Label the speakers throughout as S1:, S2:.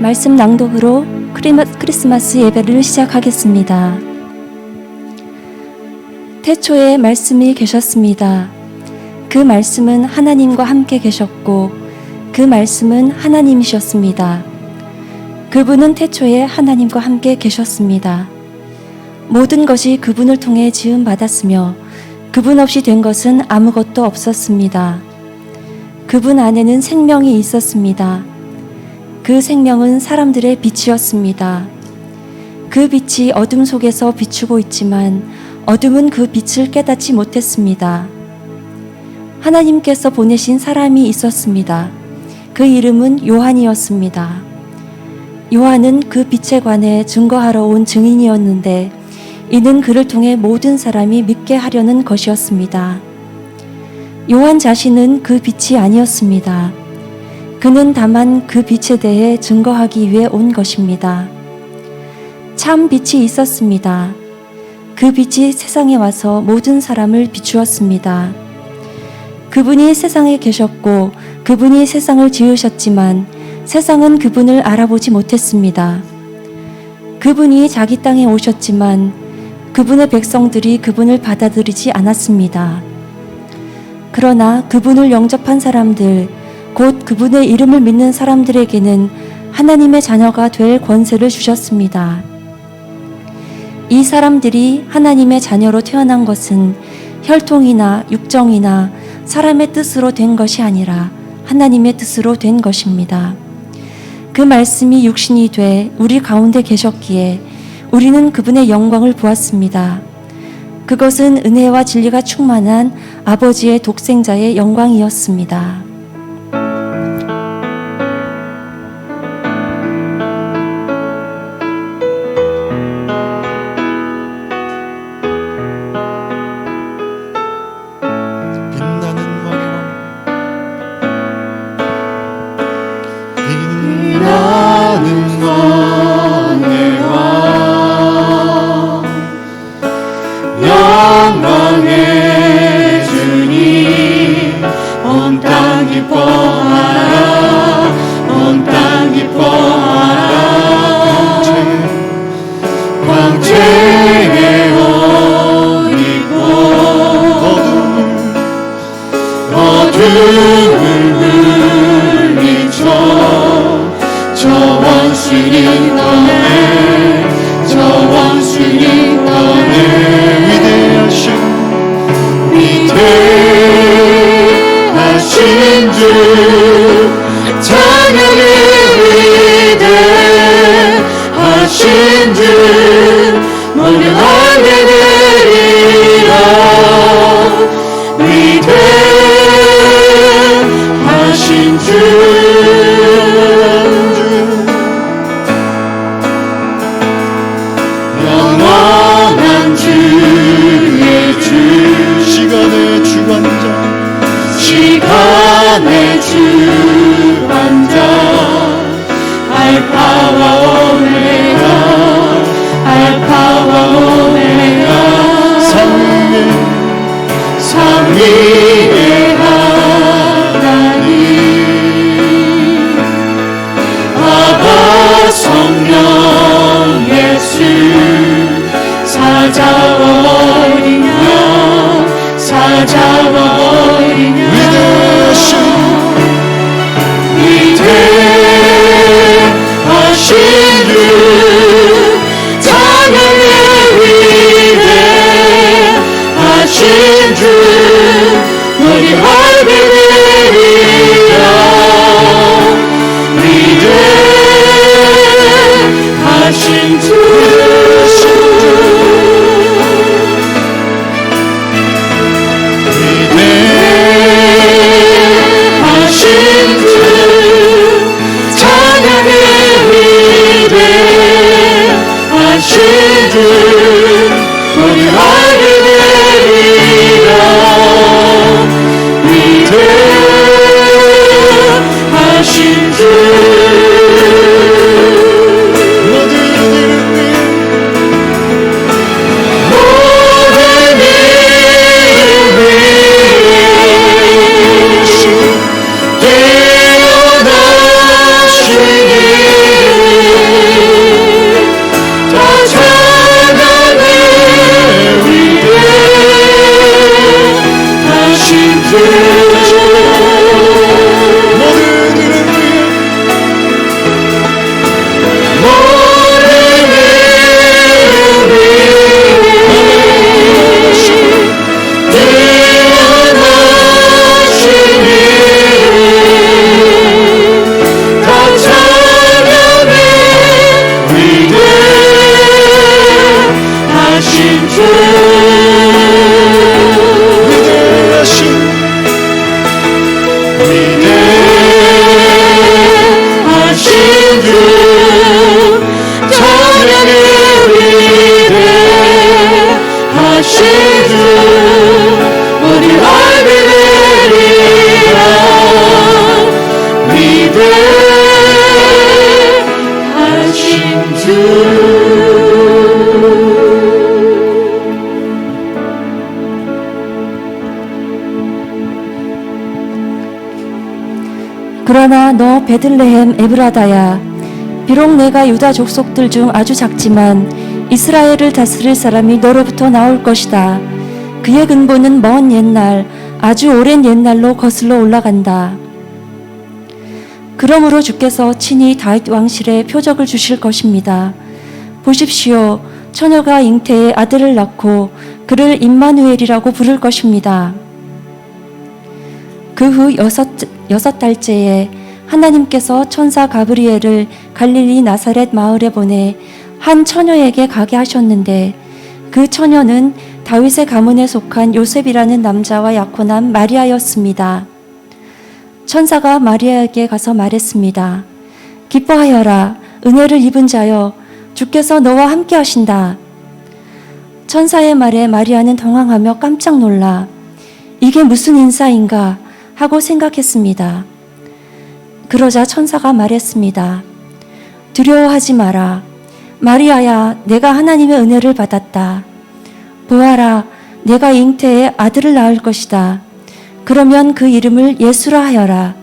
S1: 말씀 낭독으로 크리스마스 예배를 시작하겠습니다. 태초에 말씀이 계셨습니다. 그 말씀은 하나님과 함께 계셨고 그 말씀은 하나님이셨습니다. 그분은 태초에 하나님과 함께 계셨습니다. 모든 것이 그분을 통해 지음받았으며 그분 없이 된 것은 아무것도 없었습니다. 그분 안에는 생명이 있었습니다. 그 생명은 사람들의 빛이었습니다. 그 빛이 어둠 속에서 비추고 있지만 어둠은 그 빛을 깨닫지 못했습니다. 하나님께서 보내신 사람이 있었습니다. 그 이름은 요한이었습니다. 요한은 그 빛에 관해 증거하러 온 증인이었는데 이는 그를 통해 모든 사람이 믿게 하려는 것이었습니다. 요한 자신은 그 빛이 아니었습니다. 그는 다만 그 빛에 대해 증거하기 위해 온 것입니다. 참 빛이 있었습니다. 그 빛이 세상에 와서 모든 사람을 비추었습니다. 그분이 세상에 계셨고 그분이 세상을 지으셨지만 세상은 그분을 알아보지 못했습니다. 그분이 자기 땅에 오셨지만 그분의 백성들이 그분을 받아들이지 않았습니다. 그러나 그분을 영접한 사람들, 곧 그분의 이름을 믿는 사람들에게는 하나님의 자녀가 될 권세를 주셨습니다. 이 사람들이 하나님의 자녀로 태어난 것은 혈통이나 육정이나 사람의 뜻으로 된 것이 아니라 하나님의 뜻으로 된 것입니다. 그 말씀이 육신이 돼 우리 가운데 계셨기에 우리는 그분의 영광을 보았습니다. 그것은 은혜와 진리가 충만한 아버지의 독생자의 영광이었습니다.
S2: 시간의 주관자 알파와 오메가 삼위의 하나님 아바 성령 예수 사자와 어린 양 위대하신 주 찬양해 위대하신 주 우리 할배되리라 위대하신 주 우리 알게 되리라 위대하신 주 모든 일을 위대하신 주 찬양해 위대하신 주 우리 알게 되리라 위대하신 주
S1: 그러나 너 베들레헴 에브라다야, 비록 내가 유다 족속들 중 아주 작지만 이스라엘을 다스릴 사람이 너로부터 나올 것이다. 그의 근본은 먼 옛날, 아주 오랜 옛날로 거슬러 올라간다. 그러므로 주께서 친히 다윗 왕실에 표적을 주실 것입니다. 보십시오, 처녀가 잉태에 아들을 낳고 그를 임마누엘이라고 부를 것입니다. 그 후 여섯 달째에 하나님께서 천사 가브리엘을 갈릴리 나사렛 마을에 보내 한 처녀에게 가게 하셨는데 그 처녀는 다윗의 가문에 속한 요셉이라는 남자와 약혼한 마리아였습니다. 천사가 마리아에게 가서 말했습니다. 기뻐하여라, 은혜를 입은 자여, 주께서 너와 함께 하신다. 천사의 말에 마리아는 당황하며 깜짝 놀라 이게 무슨 인사인가 하고 생각했습니다. 그러자 천사가 말했습니다. 두려워하지 마라. 마리아야, 내가 하나님의 은혜를 받았다. 보아라, 내가 잉태에 아들을 낳을 것이다. 그러면 그 이름을 예수라 하여라.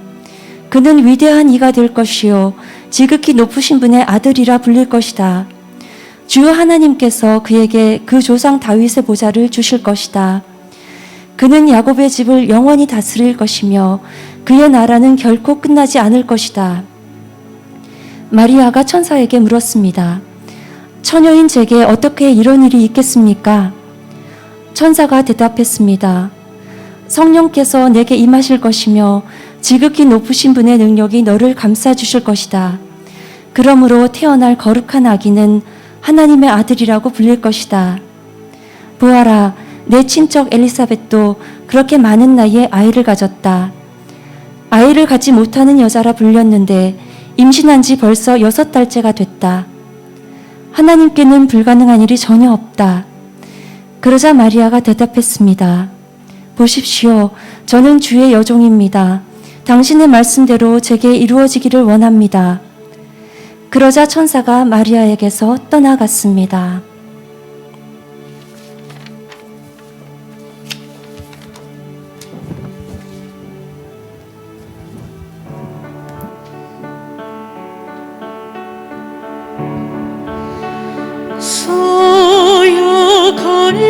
S1: 그는 위대한 이가 될 것이요 지극히 높으신 분의 아들이라 불릴 것이다. 주 하나님께서 그에게 그 조상 다윗의 보좌를 주실 것이다. 그는 야곱의 집을 영원히 다스릴 것이며 그의 나라는 결코 끝나지 않을 것이다. 마리아가 천사에게 물었습니다. 처녀인 제게 어떻게 이런 일이 있겠습니까? 천사가 대답했습니다. 성령께서 내게 임하실 것이며 지극히 높으신 분의 능력이 너를 감싸주실 것이다. 그러므로 태어날 거룩한 아기는 하나님의 아들이라고 불릴 것이다. 보아라, 내 친척 엘리사벳도 그렇게 많은 나이에 아이를 가졌다. 아이를 갖지 못하는 여자라 불렸는데 임신한 지 벌써 6달째가 됐다. 하나님께는 불가능한 일이 전혀 없다. 그러자 마리아가 대답했습니다. 보십시오, 저는 주의 여종입니다. 당신의 말씀대로 제게 이루어지기를 원합니다. 그러자 천사가 마리아에게서 떠나갔습니다.
S2: 서약하니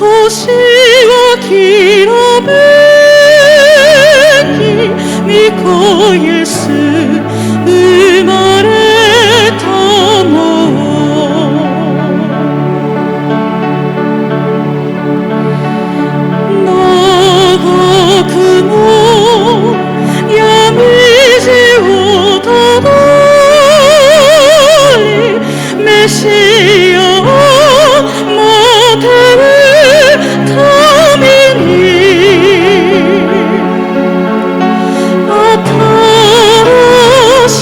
S2: 호시와 기라베니 믿고 예수 말에 담아 나가 그모 야미지 오다다리 메시아 모태를 타미니 아파시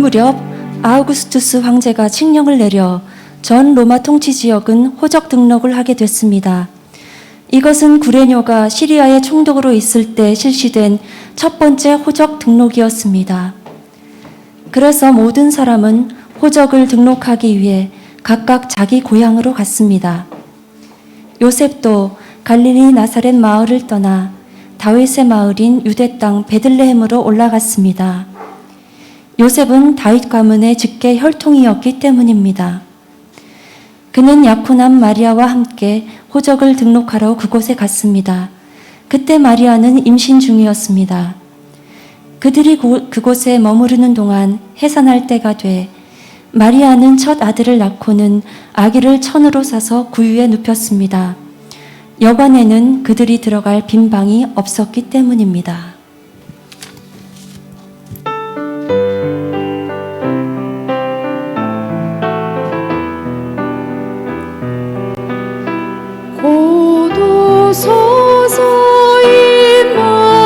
S1: 무렵 아우구스투스 황제가 칙령을 내려 전 로마 통치 지역은 호적 등록을 하게 됐습니다. 이것은 구레뇨가 시리아의 총독으로 있을 때 실시된 첫 번째 호적 등록이었습니다. 그래서 모든 사람은 호적을 등록하기 위해 각각 자기 고향으로 갔습니다. 요셉도 갈릴리 나사렛 마을을 떠나 다윗의 마을인 유대 땅 베들레헴으로 올라갔습니다. 요셉은 다윗 가문의 직계 혈통이었기 때문입니다. 그는 약혼한 마리아와 함께 호적을 등록하러 그곳에 갔습니다. 그때 마리아는 임신 중이었습니다. 그들이 그곳에 머무르는 동안 해산할 때가 돼 마리아는 첫 아들을 낳고는 아기를 천으로 싸서 구유에 눕혔습니다. 여관에는 그들이 들어갈 빈 방이 없었기 때문입니다.
S2: 고도 서서히 말을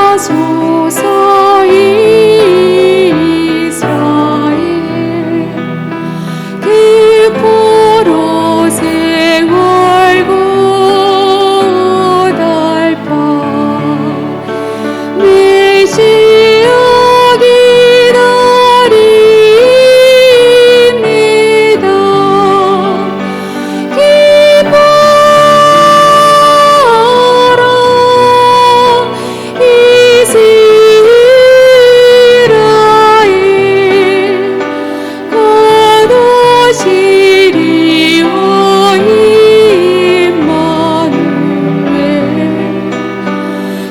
S2: 어그하소서 이스라엘 그 포로 세월고 달파 메시아 기다립니다. 기뻐라 이스라엘 거두시리오 임마누엘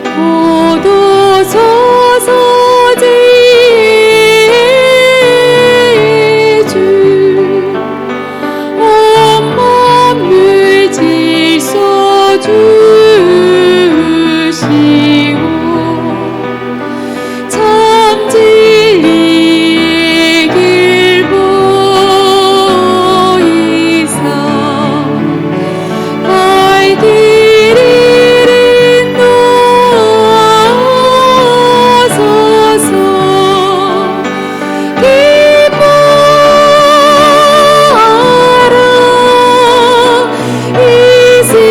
S2: 고도 서서지의 주 온몸을 질서 주시고 참 진리의 길 보이사 갈 길을 인도하소서 기뻐라 이스라엘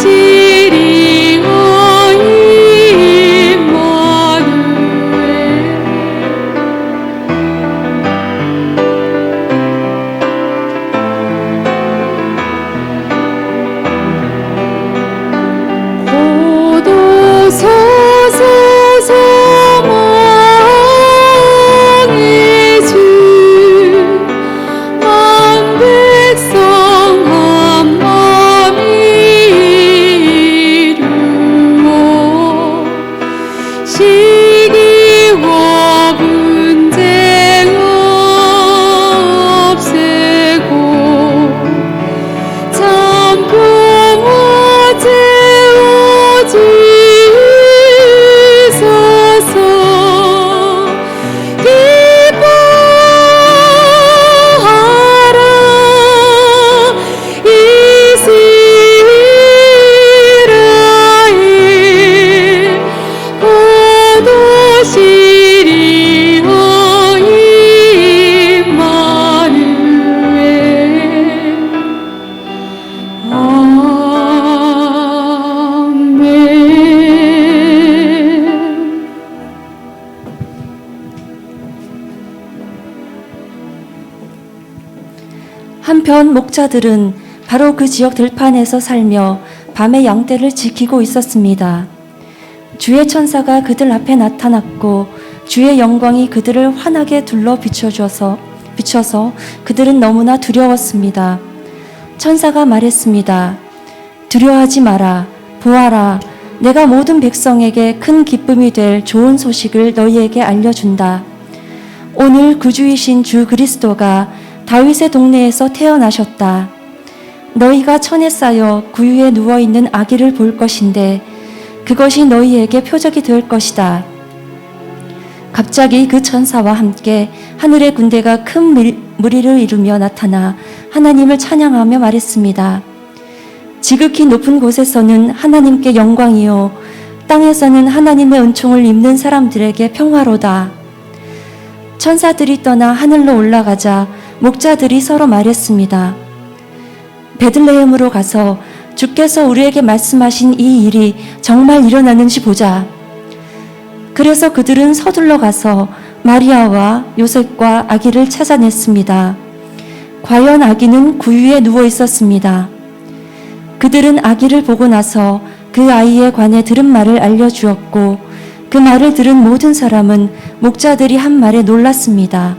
S2: 거두시리오 임마누엘 고도 서서서 망의 주 만백성 한마음 이루어 시기와 분쟁 없애고 참 평화 채워주소서 기뻐하라 이스라엘 거두시리오 임마누엘 아멘.
S1: 한편 목자들은 바로 그 지역 들판에서 살며 밤에 양떼를 지키고 있었습니다. 주의 천사가 그들 앞에 나타났고 주의 영광이 그들을 환하게 둘러 비춰서 그들은 너무나 두려웠습니다. 천사가 말했습니다. 두려워하지 마라. 보아라. 내가 모든 백성에게 큰 기쁨이 될 좋은 소식을 너희에게 알려준다. 오늘 구주이신 주 그리스도가 다윗의 동네에서 태어나셨다. 너희가 천에 쌓여 구유에 누워있는 아기를 볼 것인데 그것이 너희에게 표적이 될 것이다. 갑자기 그 천사와 함께 하늘의 군대가 큰 무리를 이루며 나타나 하나님을 찬양하며 말했습니다. 지극히 높은 곳에서는 하나님께 영광이요 땅에서는 하나님의 은총을 입는 사람들에게 평화로다. 천사들이 떠나 하늘로 올라가자 목자들이 서로 말했습니다. 베들레헴으로 가서 주께서 우리에게 말씀하신 이 일이 정말 일어나는지 보자. 그래서 그들은 서둘러 가서 마리아와 요셉과 아기를 찾아냈습니다. 과연 아기는 구유에 누워 있었습니다. 그들은 아기를 보고 나서 그 아이에 관해 들은 말을 알려주었고 그 말을 들은 모든 사람은 목자들이 한 말에 놀랐습니다.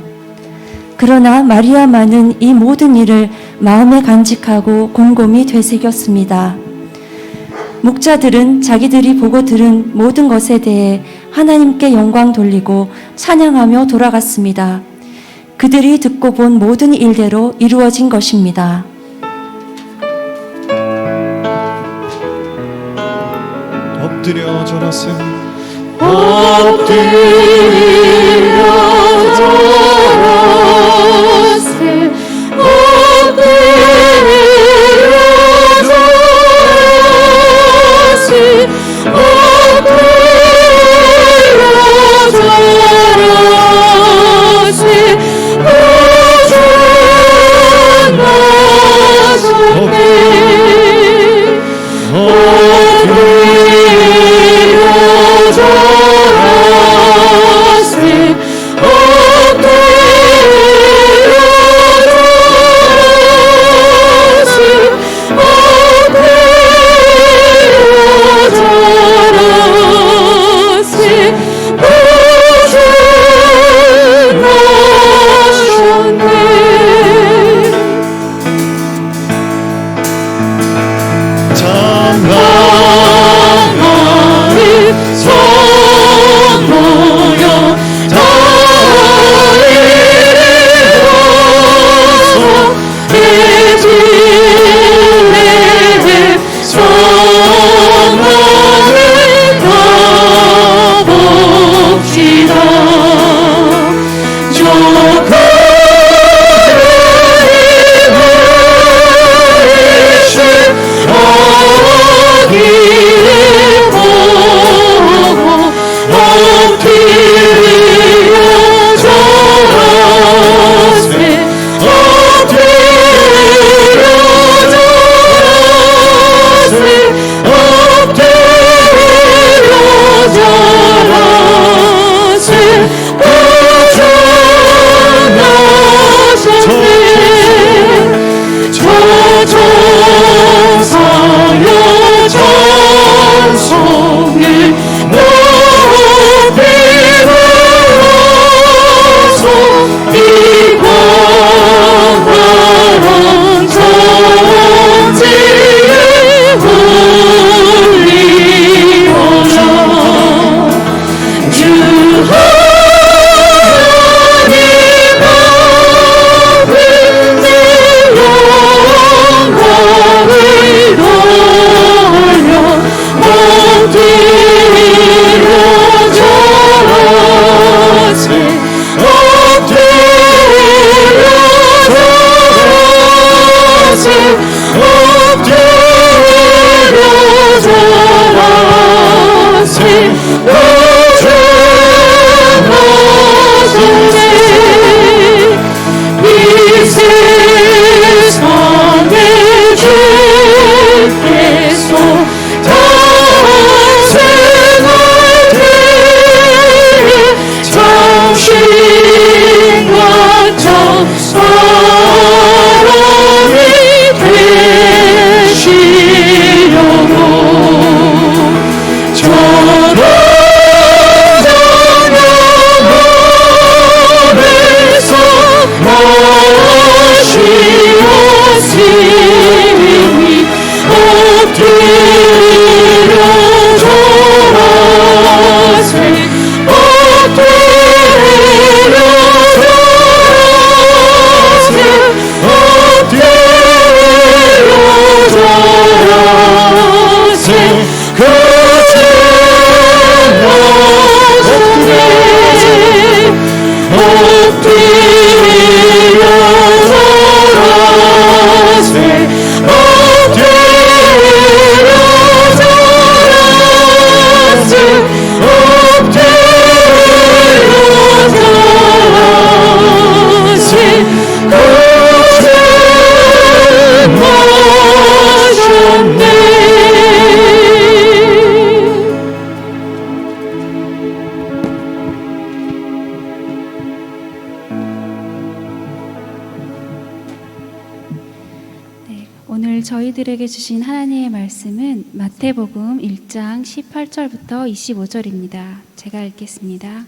S1: 그러나 마리아만은 이 모든 일을 마음에 간직하고 곰곰이 되새겼습니다. 목자들은 자기들이 보고 들은 모든 것에 대해 하나님께 영광 돌리고 찬양하며 돌아갔습니다. 그들이 듣고 본 모든 일대로 이루어진 것입니다.
S3: 엎드려 절하세
S2: 엎드려 절하세 엎드려 절하세 엎드려 절하세 엎드려 절하세
S4: 우리들에게 주신 하나님의 말씀은 마태복음 1장 18절부터 25절입니다. 제가 읽겠습니다.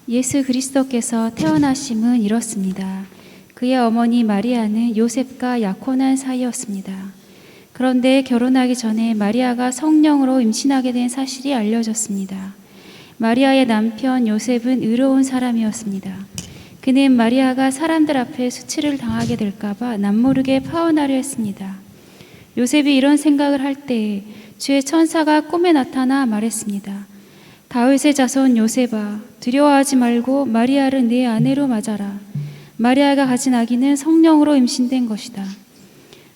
S4: 예수 그리스도께서 태어나심은 이렇습니다. 그의 어머니 마리아는 요셉과 약혼한 사이였습니다. 그런데 결혼하기 전에 마리아가 성령으로 임신하게 된 사실이 알려졌습니다. 마리아의 남편 요셉은 의로운 사람이었습니다. 그는 마리아가 사람들 앞에 수치를 당하게 될까봐 남모르게 파혼하려 했습니다. 요셉이 이런 생각을 할 때에 주의 천사가 꿈에 나타나 말했습니다. 다윗의 자손 요셉아, 두려워하지 말고 마리아를 내 아내로 맞아라. 마리아가 가진 아기는 성령으로 임신된 것이다.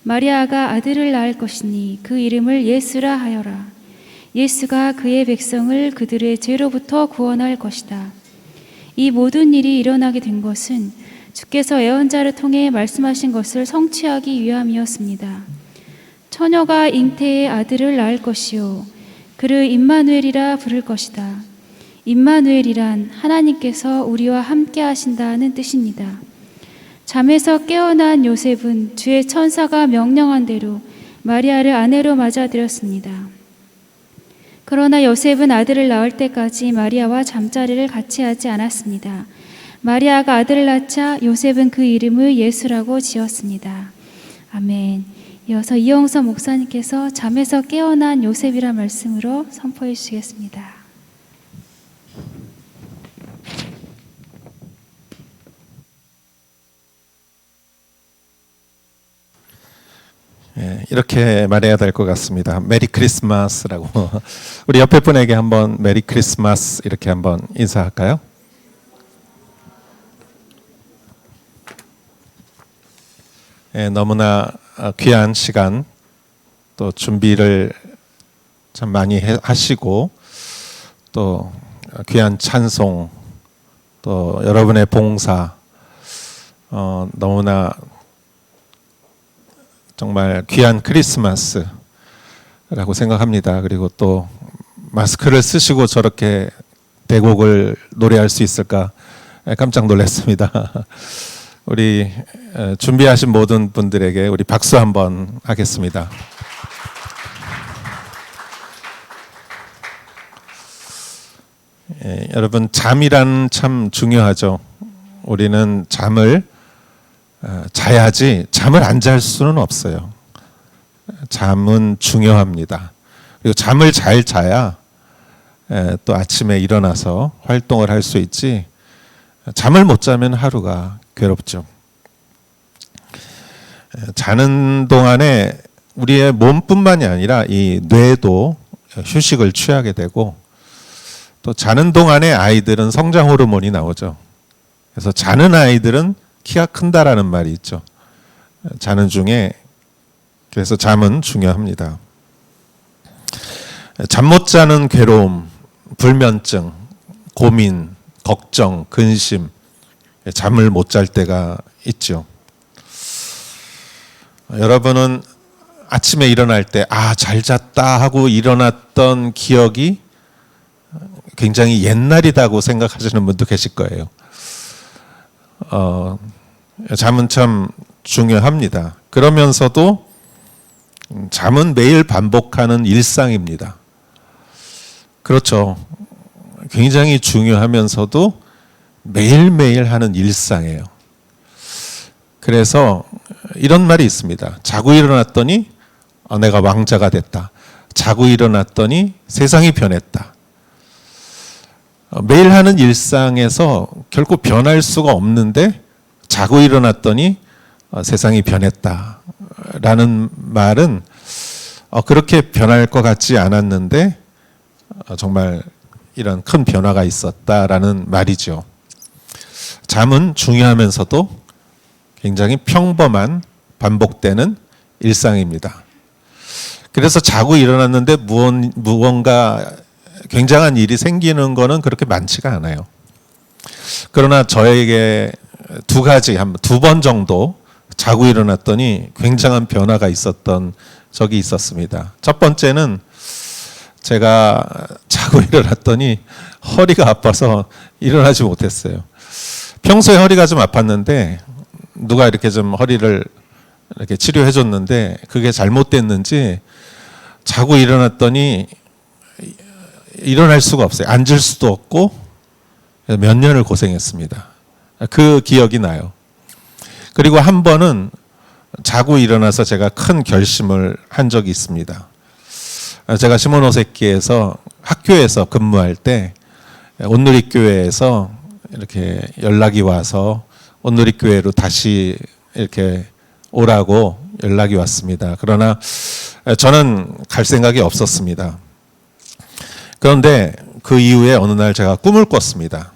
S4: 마리아가 아들을 낳을 것이니 그 이름을 예수라 하여라. 예수가 그의 백성을 그들의 죄로부터 구원할 것이다. 이 모든 일이 일어나게 된 것은 주께서 예언자를 통해 말씀하신 것을 성취하기 위함이었습니다. 처녀가 잉태의 아들을 낳을 것이요 그를 임마누엘이라 부를 것이다. 임마누엘이란 하나님께서 우리와 함께 하신다는 뜻입니다. 잠에서 깨어난 요셉은 주의 천사가 명령한 대로 마리아를 아내로 맞아들였습니다. 그러나 요셉은 아들을 낳을 때까지 마리아와 잠자리를 같이 하지 않았습니다. 마리아가 아들을 낳자 요셉은 그 이름을 예수라고 지었습니다. 아멘. 이어서 이영서 목사님께서 잠에서 깨어난 요셉이란 말씀으로 선포해 주시겠습니다.
S5: 이렇게 말해야 될 것 같습니다. 메리 크리스마스라고. 우리 옆에 분에게 한번 메리 크리스마스 이렇게 한번 인사할까요? 너무나 귀한 시간 또 준비를 참 많이 하시고 또 귀한 찬송 또 여러분의 봉사 너무나 정말 귀한 크리스마스라고 생각합니다. 그리고 또 마스크를 쓰시고 저렇게 대곡을 노래할 수 있을까 깜짝 놀랐습니다. 우리 준비하신 모든 분들에게 우리 박수 한번 하겠습니다. 여러분 잠이란 참 중요하죠. 우리는 잠을 자야지 잠을 안 잘 수는 없어요. 잠은 중요합니다. 그리고 잠을 잘 자야 또 아침에 일어나서 활동을 할 수 있지 잠을 못 자면 하루가 괴롭죠. 자는 동안에 우리의 몸뿐만이 아니라 이 뇌도 휴식을 취하게 되고 또 자는 동안에 아이들은 성장 호르몬이 나오죠. 그래서 자는 아이들은 키가 큰다라는 말이 있죠. 자는 중에 그래서 잠은 중요합니다. 잠 못 자는 괴로움, 불면증, 고민, 걱정, 근심, 잠을 못 잘 때가 있죠. 여러분은 아침에 일어날 때 잘 잤다 하고 일어났던 기억이 굉장히 옛날이다고 생각하시는 분도 계실 거예요. 잠은 참 중요합니다. 그러면서도 잠은 매일 반복하는 일상입니다. 그렇죠. 굉장히 중요하면서도 매일매일 하는 일상이에요. 그래서 이런 말이 있습니다. 자고 일어났더니 내가 왕자가 됐다. 자고 일어났더니 세상이 변했다. 매일 하는 일상에서 결코 변할 수가 없는데 자고 일어났더니 세상이 변했다라는 말은 그렇게 변할 것 같지 않았는데 정말 이런 큰 변화가 있었다라는 말이죠. 잠은 중요하면서도 굉장히 평범한 반복되는 일상입니다. 그래서 자고 일어났는데 무언가 굉장한 일이 생기는 거는 그렇게 많지가 않아요. 그러나 저에게 두 번 정도 자고 일어났더니 굉장한 변화가 있었던 적이 있었습니다. 첫 번째는 제가 자고 일어났더니 허리가 아파서 일어나지 못했어요. 평소에 허리가 좀 아팠는데 누가 이렇게 좀 허리를 이렇게 치료해 줬는데 그게 잘못됐는지 자고 일어났더니 일어날 수가 없어요. 앉을 수도 없고 몇 년을 고생했습니다. 그 기억이 나요. 그리고 한 번은 자고 일어나서 제가 큰 결심을 한 적이 있습니다. 제가 시몬호세끼에서 학교에서 근무할 때 온누리교회에서 이렇게 연락이 와서 온누리교회로 다시 이렇게 오라고 연락이 왔습니다. 그러나 저는 갈 생각이 없었습니다. 그런데 그 이후에 어느 날 제가 꿈을 꿨습니다.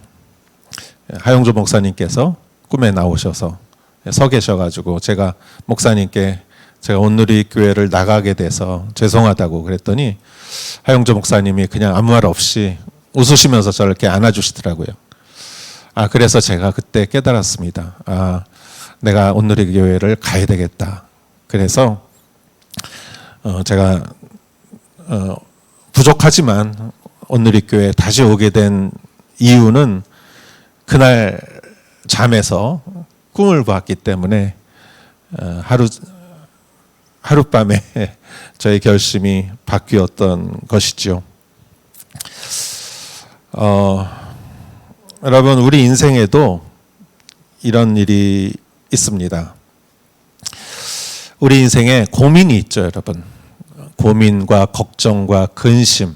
S5: 하용조 목사님께서 꿈에 나오셔서 서 계셔가지고 제가 목사님께 제가 온누리교회를 나가게 돼서 죄송하다고 그랬더니 하용조 목사님이 그냥 아무 말 없이 웃으시면서 저를 이렇게 안아주시더라고요. 그래서 제가 그때 깨달았습니다. 내가 온누리교회를 가야 되겠다. 그래서 제가 부족하지만 온누리교회에 다시 오게 된 이유는 그날 잠에서 꿈을 봤기 때문에 하룻밤에 저의 결심이 바뀌었던 것이죠. 여러분, 우리 인생에도 이런 일이 있습니다. 우리 인생에 고민이 있죠, 여러분. 고민과 걱정과 근심,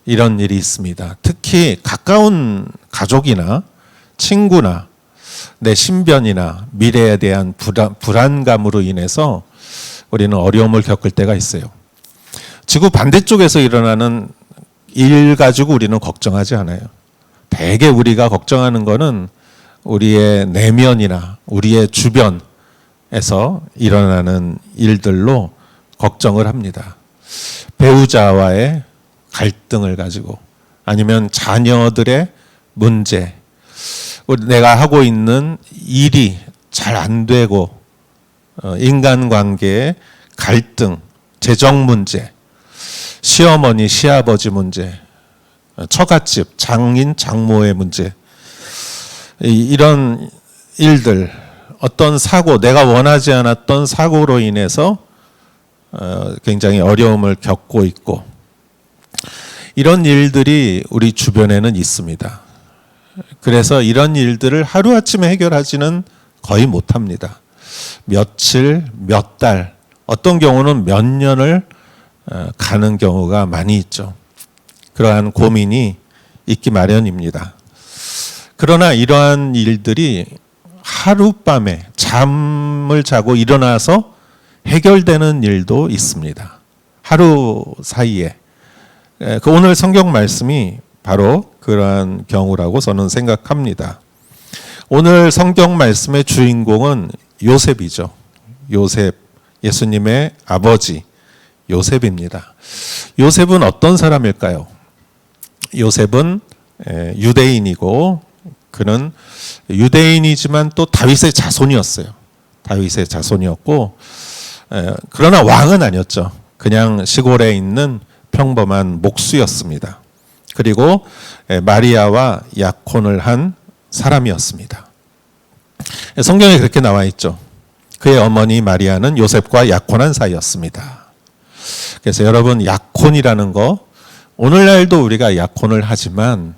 S5: 이런 일이 있습니다. 특히 가까운 가족이나 친구나 내 신변이나 미래에 대한 불안감으로 인해서 우리는 어려움을 겪을 때가 있어요. 지구 반대쪽에서 일어나는 일 가지고 우리는 걱정하지 않아요. 대개 우리가 걱정하는 거는 우리의 내면이나 우리의 주변에서 일어나는 일들로 걱정을 합니다. 배우자와의 갈등을 가지고, 아니면 자녀들의 문제, 내가 하고 있는 일이 잘 안 되고, 인간관계의 갈등, 재정 문제, 시어머니, 시아버지 문제, 처갓집, 장인, 장모의 문제, 이런 일들, 어떤 사고, 내가 원하지 않았던 사고로 인해서 굉장히 어려움을 겪고 있고, 이런 일들이 우리 주변에는 있습니다. 그래서 이런 일들을 하루아침에 해결하지는 거의 못합니다. 며칠, 몇 달, 어떤 경우는 몇 년을 가는 경우가 많이 있죠. 그러한 고민이 있기 마련입니다. 그러나 이러한 일들이 하룻밤에 잠을 자고 일어나서 해결되는 일도 있습니다. 하루 사이에. 오늘 성경 말씀이 바로 그러한 경우라고 저는 생각합니다. 오늘 성경 말씀의 주인공은 요셉이죠. 요셉, 예수님의 아버지 요셉입니다. 요셉은 어떤 사람일까요? 요셉은 유대인이고, 그는 유대인이지만 또 다윗의 자손이었어요. 다윗의 자손이었고, 그러나 왕은 아니었죠. 그냥 시골에 있는 평범한 목수였습니다. 그리고 마리아와 약혼을 한 사람이었습니다. 성경에 그렇게 나와 있죠. 그의 어머니 마리아는 요셉과 약혼한 사이였습니다. 그래서 여러분, 약혼이라는 거, 오늘날도 우리가 약혼을 하지만,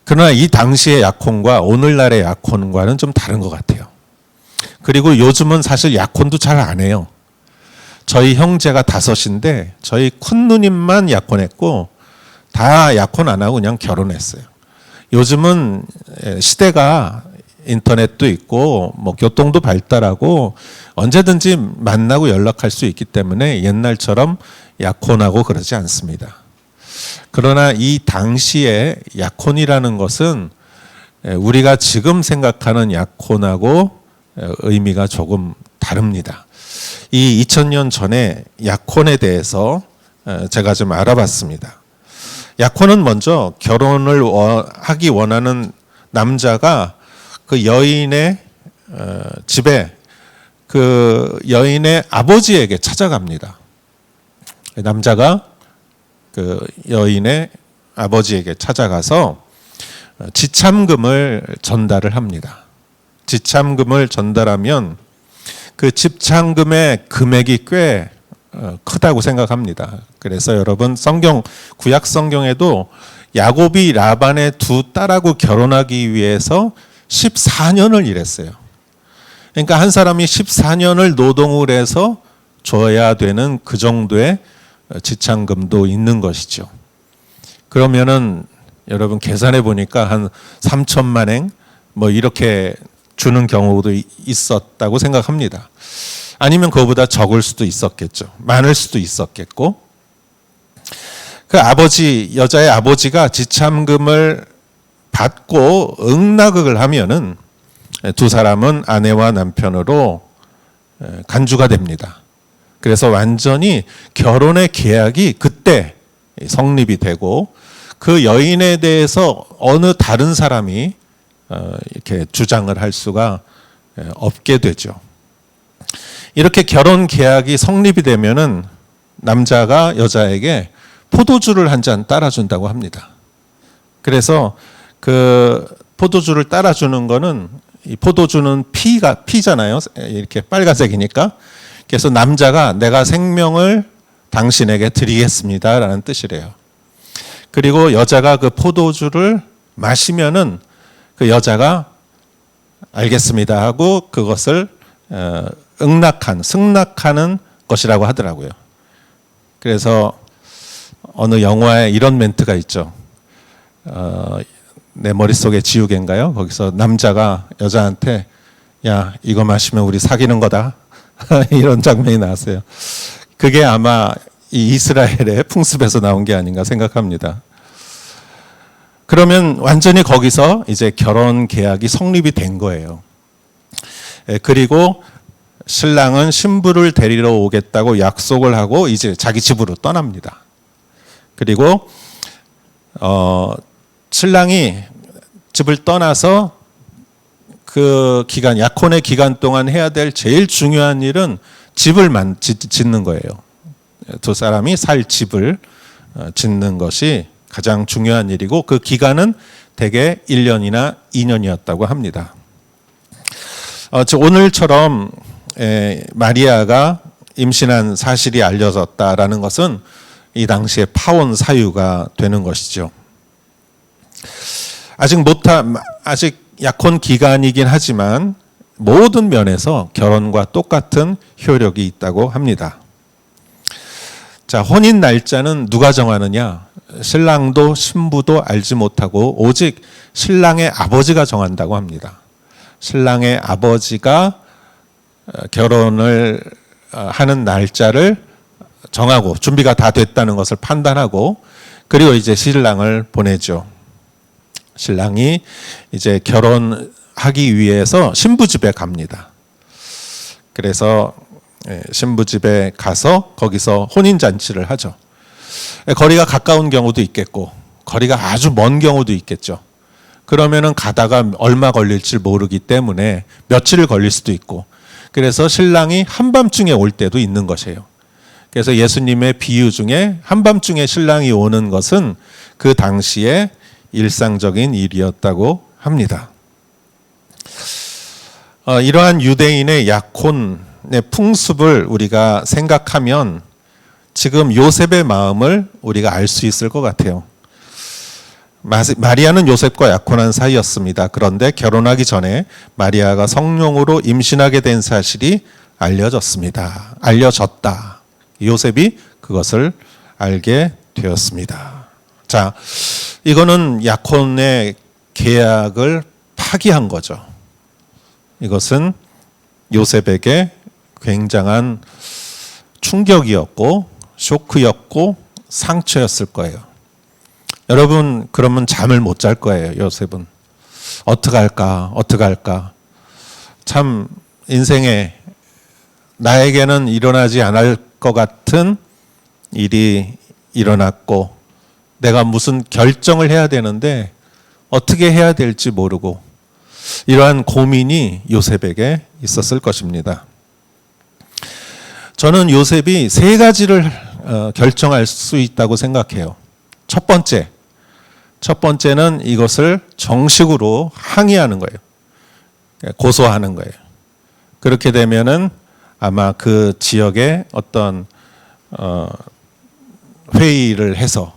S5: 그러나 이 당시의 약혼과 오늘날의 약혼과는 좀 다른 것 같아요. 그리고 요즘은 사실 약혼도 잘 안 해요. 저희 형제가 5인데 저희 큰 누님만 약혼했고 다 약혼 안 하고 그냥 결혼했어요. 요즘은 시대가 인터넷도 있고 뭐 교통도 발달하고 언제든지 만나고 연락할 수 있기 때문에 옛날처럼 약혼하고 그러지 않습니다. 그러나 이 당시에 약혼이라는 것은 우리가 지금 생각하는 약혼하고 의미가 조금 다릅니다. 이 2000년 전에 약혼에 대해서 제가 좀 알아봤습니다. 약혼은 먼저 결혼을 하기 원하는 남자가 그 여인의 집에 그 여인의 아버지에게 찾아갑니다. 남자가 그 여인의 아버지에게 찾아가서 지참금을 전달을 합니다. 지참금을 전달하면 그 집창금의 금액이 꽤 크다고 생각합니다. 그래서 여러분 구약 성경에도 야곱이 라반의 두 딸하고 결혼하기 위해서 14년을 일했어요. 그러니까 한 사람이 14년을 노동을 해서 줘야 되는 그 정도의 지창금도 있는 것이죠. 그러면은 여러분 계산해 보니까 한 3천만 행 뭐 이렇게 주는 경우도 있었다고 생각합니다. 아니면 그거보다 적을 수도 있었겠죠. 많을 수도 있었겠고. 그 여자의 아버지가 지참금을 받고 응낙을 하면은 두 사람은 아내와 남편으로 간주가 됩니다. 그래서 완전히 결혼의 계약이 그때 성립이 되고 그 여인에 대해서 어느 다른 사람이 이렇게 주장을 할 수가 없게 되죠. 이렇게 결혼 계약이 성립이 되면은 남자가 여자에게 포도주를 한 잔 따라준다고 합니다. 그래서 그 포도주를 따라주는 거는 이 포도주는 피잖아요. 이렇게 빨간색이니까. 그래서 남자가 내가 생명을 당신에게 드리겠습니다라는 뜻이래요. 그리고 여자가 그 포도주를 마시면은 그 여자가 알겠습니다 하고 그것을 승낙하는 것이라고 하더라고요. 그래서 어느 영화에 이런 멘트가 있죠. 내 머릿속에 지우개인가요? 거기서 남자가 여자한테 야 이거 마시면 우리 사귀는 거다 이런 장면이 나왔어요. 그게 아마 이 이스라엘의 풍습에서 나온 게 아닌가 생각합니다. 그러면 완전히 거기서 이제 결혼 계약이 성립이 된 거예요. 그리고 신랑은 신부를 데리러 오겠다고 약속을 하고 이제 자기 집으로 떠납니다. 그리고 신랑이 집을 떠나서 그 기간, 약혼의 기간 동안 해야 될 제일 중요한 일은 집을 짓는 거예요. 두 사람이 살 집을 짓는 것이 가장 중요한 일이고 그 기간은 대개 1년이나 2년이었다고 합니다. 오늘처럼 마리아가 임신한 사실이 알려졌다라는 것은 이 당시에 파혼 사유가 되는 것이죠. 아직 약혼 기간이긴 하지만 모든 면에서 결혼과 똑같은 효력이 있다고 합니다. 자, 혼인 날짜는 누가 정하느냐? 신랑도 신부도 알지 못하고 오직 신랑의 아버지가 정한다고 합니다. 신랑의 아버지가 결혼을 하는 날짜를 정하고 준비가 다 됐다는 것을 판단하고 그리고 이제 신랑을 보내죠. 신랑이 이제 결혼하기 위해서 신부 집에 갑니다. 그래서 신부 집에 가서 거기서 혼인 잔치를 하죠. 거리가 가까운 경우도 있겠고 거리가 아주 먼 경우도 있겠죠. 그러면은 가다가 얼마 걸릴지 모르기 때문에 며칠을 걸릴 수도 있고 그래서 신랑이 한밤중에 올 때도 있는 것이에요. 그래서 예수님의 비유 중에 한밤중에 신랑이 오는 것은 그 당시에 일상적인 일이었다고 합니다. 이러한 유대인의 약혼의 풍습을 우리가 생각하면 지금 요셉의 마음을 우리가 알 수 있을 것 같아요. 마리아는 요셉과 약혼한 사이였습니다. 그런데 결혼하기 전에 마리아가 성령으로 임신하게 된 사실이 알려졌습니다. 알려졌다. 요셉이 그것을 알게 되었습니다. 자, 이거는 약혼의 계약을 파기한 거죠. 이것은 요셉에게 굉장한 충격이었고 쇼크였고 상처였을 거예요. 여러분 그러면 잠을 못 잘 거예요. 요셉은 어떡할까 참 인생에 나에게는 일어나지 않을 것 같은 일이 일어났고 내가 무슨 결정을 해야 되는데 어떻게 해야 될지 모르고 이러한 고민이 요셉에게 있었을 것입니다. 저는 요셉이 세 가지를 결정할 수 있다고 생각해요. 첫 번째는 이것을 정식으로 항의하는 거예요. 고소하는 거예요. 그렇게 되면은 아마 그 지역에 어떤 회의를 해서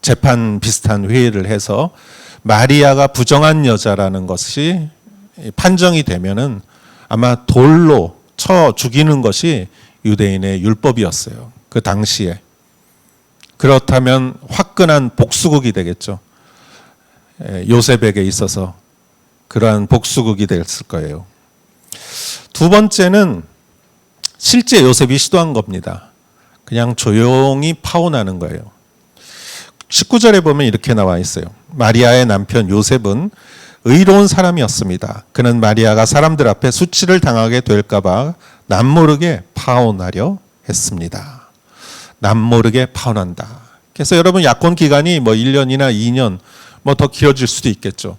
S5: 재판 비슷한 회의를 해서 마리아가 부정한 여자라는 것이 판정이 되면은 아마 돌로 쳐 죽이는 것이 유대인의 율법이었어요. 그 당시에. 그렇다면 화끈한 복수극이 되겠죠. 요셉에게 있어서 그러한 복수극이 됐을 거예요. 두 번째는 실제 요셉이 시도한 겁니다. 그냥 조용히 파혼하는 거예요. 19절에 보면 이렇게 나와 있어요. 마리아의 남편 요셉은 의로운 사람이었습니다. 그는 마리아가 사람들 앞에 수치를 당하게 될까 봐 남모르게 파혼하려 했습니다. 남모르게 파혼한다. 그래서 여러분 약혼 기간이 뭐 1년이나 2년 뭐 더 길어질 수도 있겠죠.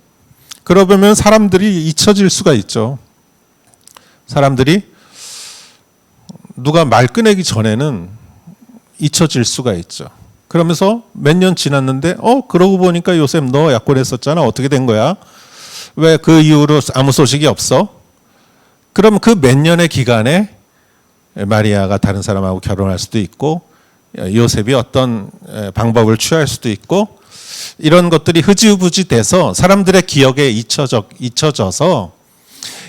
S5: 그러면 사람들이 잊혀질 수가 있죠. 사람들이 누가 말 꺼내기 전에는 잊혀질 수가 있죠. 그러면서 몇 년 지났는데 그러고 보니까 요셉 너 약혼했었잖아. 어떻게 된 거야? 왜 그 이후로 아무 소식이 없어? 그럼 그 몇 년의 기간에 마리아가 다른 사람하고 결혼할 수도 있고 요셉이 어떤 방법을 취할 수도 있고 이런 것들이 흐지부지 돼서 사람들의 기억에 잊혀져서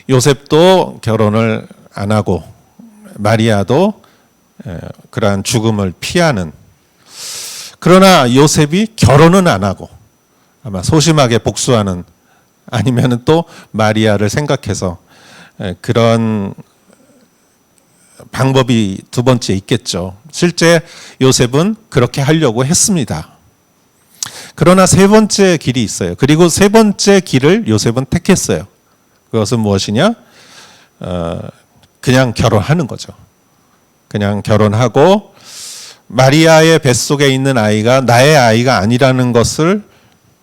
S5: 요셉도 결혼을 안 하고 마리아도 그러한 죽음을 피하는, 그러나 요셉이 결혼은 안 하고 아마 소심하게 복수하는, 아니면 또 마리아를 생각해서 그런 방법이 두 번째 있겠죠. 실제 요셉은 그렇게 하려고 했습니다. 그러나 세 번째 길이 있어요. 그리고 세 번째 길을 요셉은 택했어요. 그것은 무엇이냐? 그냥 결혼하는 거죠. 그냥 결혼하고 마리아의 뱃속에 있는 아이가 나의 아이가 아니라는 것을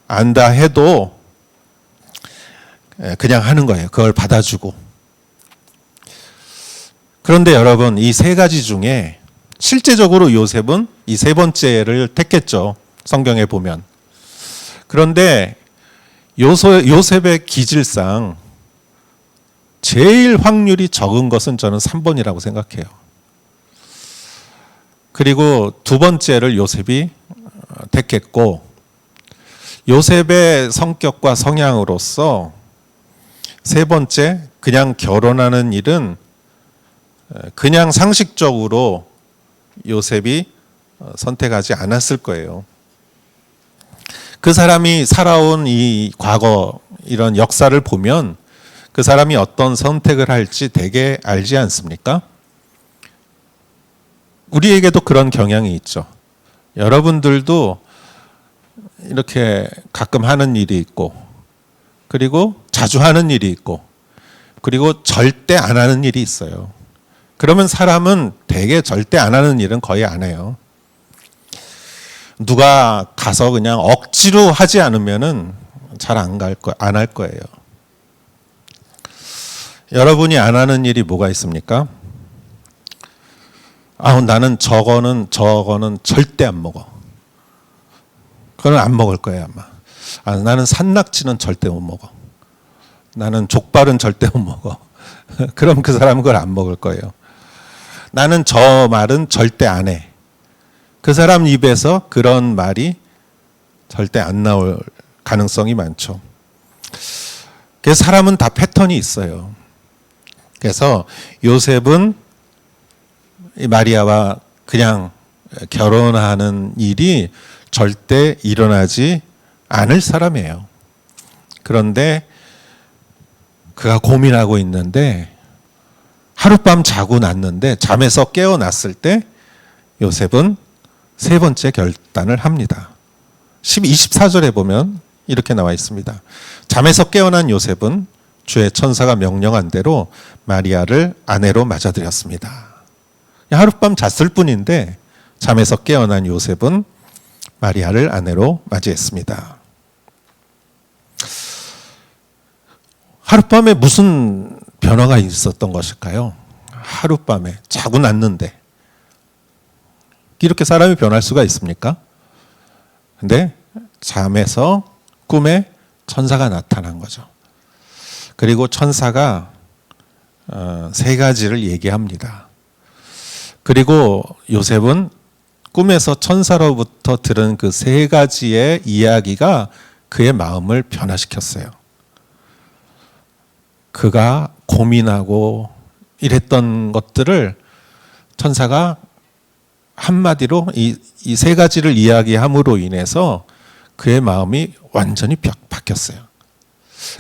S5: 안다 해도 그냥 하는 거예요. 그걸 받아주고. 그런데 여러분, 이 세 가지 중에 실제적으로 요셉은 이 세 번째를 택했죠. 성경에 보면. 그런데 요셉의 기질상 제일 확률이 적은 것은 저는 3번이라고 생각해요. 그리고 두 번째를 요셉이 택했고, 요셉의 성격과 성향으로서 세 번째, 그냥 결혼하는 일은 그냥 상식적으로 요셉이 선택하지 않았을 거예요. 그 사람이 살아온 이 과거, 이런 역사를 보면 그 사람이 어떤 선택을 할지 되게 알지 않습니까? 우리에게도 그런 경향이 있죠. 여러분들도 이렇게 가끔 하는 일이 있고, 그리고 자주 하는 일이 있고, 그리고 절대 안 하는 일이 있어요. 그러면 사람은 되게 절대 안 하는 일은 거의 안 해요. 누가 가서 그냥 억지로 하지 않으면은 잘 안 할 거예요. 여러분이 안 하는 일이 뭐가 있습니까? 나는 저거는 절대 안 먹어. 그건 안 먹을 거예요, 아마. 나는 산낙지는 절대 못 먹어. 나는 족발은 절대 못 먹어. 그럼 그 사람은 그걸 안 먹을 거예요. 나는 저 말은 절대 안 해. 그 사람 입에서 그런 말이 절대 안 나올 가능성이 많죠. 그래서 사람은 다 패턴이 있어요. 그래서 요셉은 마리아와 그냥 결혼하는 일이 절대 일어나지 않을 사람이에요. 그런데 그가 고민하고 있는데 하룻밤 자고 났는데 잠에서 깨어났을 때 요셉은 세 번째 결단을 합니다. 24절에 보면 이렇게 나와 있습니다. 잠에서 깨어난 요셉은 주의 천사가 명령한 대로 마리아를 아내로 맞아들였습니다. 하룻밤 잤을 뿐인데 잠에서 깨어난 요셉은 마리아를 아내로 맞이했습니다. 하룻밤에 무슨 변화가 있었던 것일까요? 하룻밤에 자고 났는데 이렇게 사람이 변할 수가 있습니까? 근데 잠에서 꿈에 천사가 나타난 거죠. 그리고 천사가 세 가지를 얘기합니다. 그리고 요셉은 꿈에서 천사로부터 들은 그 세 가지의 이야기가 그의 마음을 변화시켰어요. 그가 고민하고 이랬던 것들을 천사가 한마디로 이 세 가지를 이야기함으로 인해서 그의 마음이 완전히 바뀌었어요.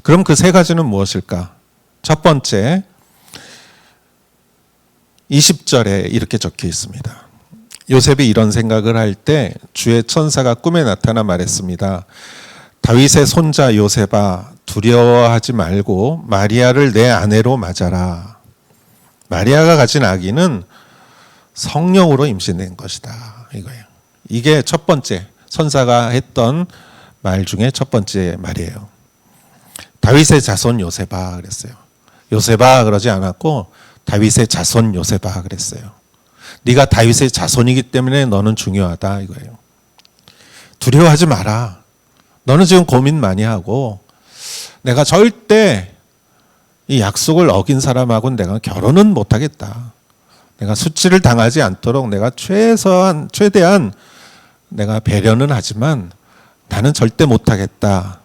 S5: 그럼 그 세 가지는 무엇일까? 첫 번째, 20절에 이렇게 적혀 있습니다. 요셉이 이런 생각을 할 때 주의 천사가 꿈에 나타나 말했습니다. 다윗의 손자 요셉아, 두려워하지 말고 마리아를 내 아내로 맞아라. 마리아가 가진 아기는 성령으로 임신된 것이다. 이거예요. 이게 첫 번째, 천사가 했던 말 중에 첫 번째 말이에요. 다윗의 자손 요셉아 그랬어요. 요셉아 그러지 않았고 다윗의 자손 요셉아 그랬어요. 네가 다윗의 자손이기 때문에 너는 중요하다 이거예요. 두려워하지 마라. 너는 지금 고민 많이 하고 내가 절대 이 약속을 어긴 사람하고는 내가 결혼은 못하겠다. 내가 수치를 당하지 않도록 내가 최대한 내가 배려는 하지만 나는 절대 못하겠다.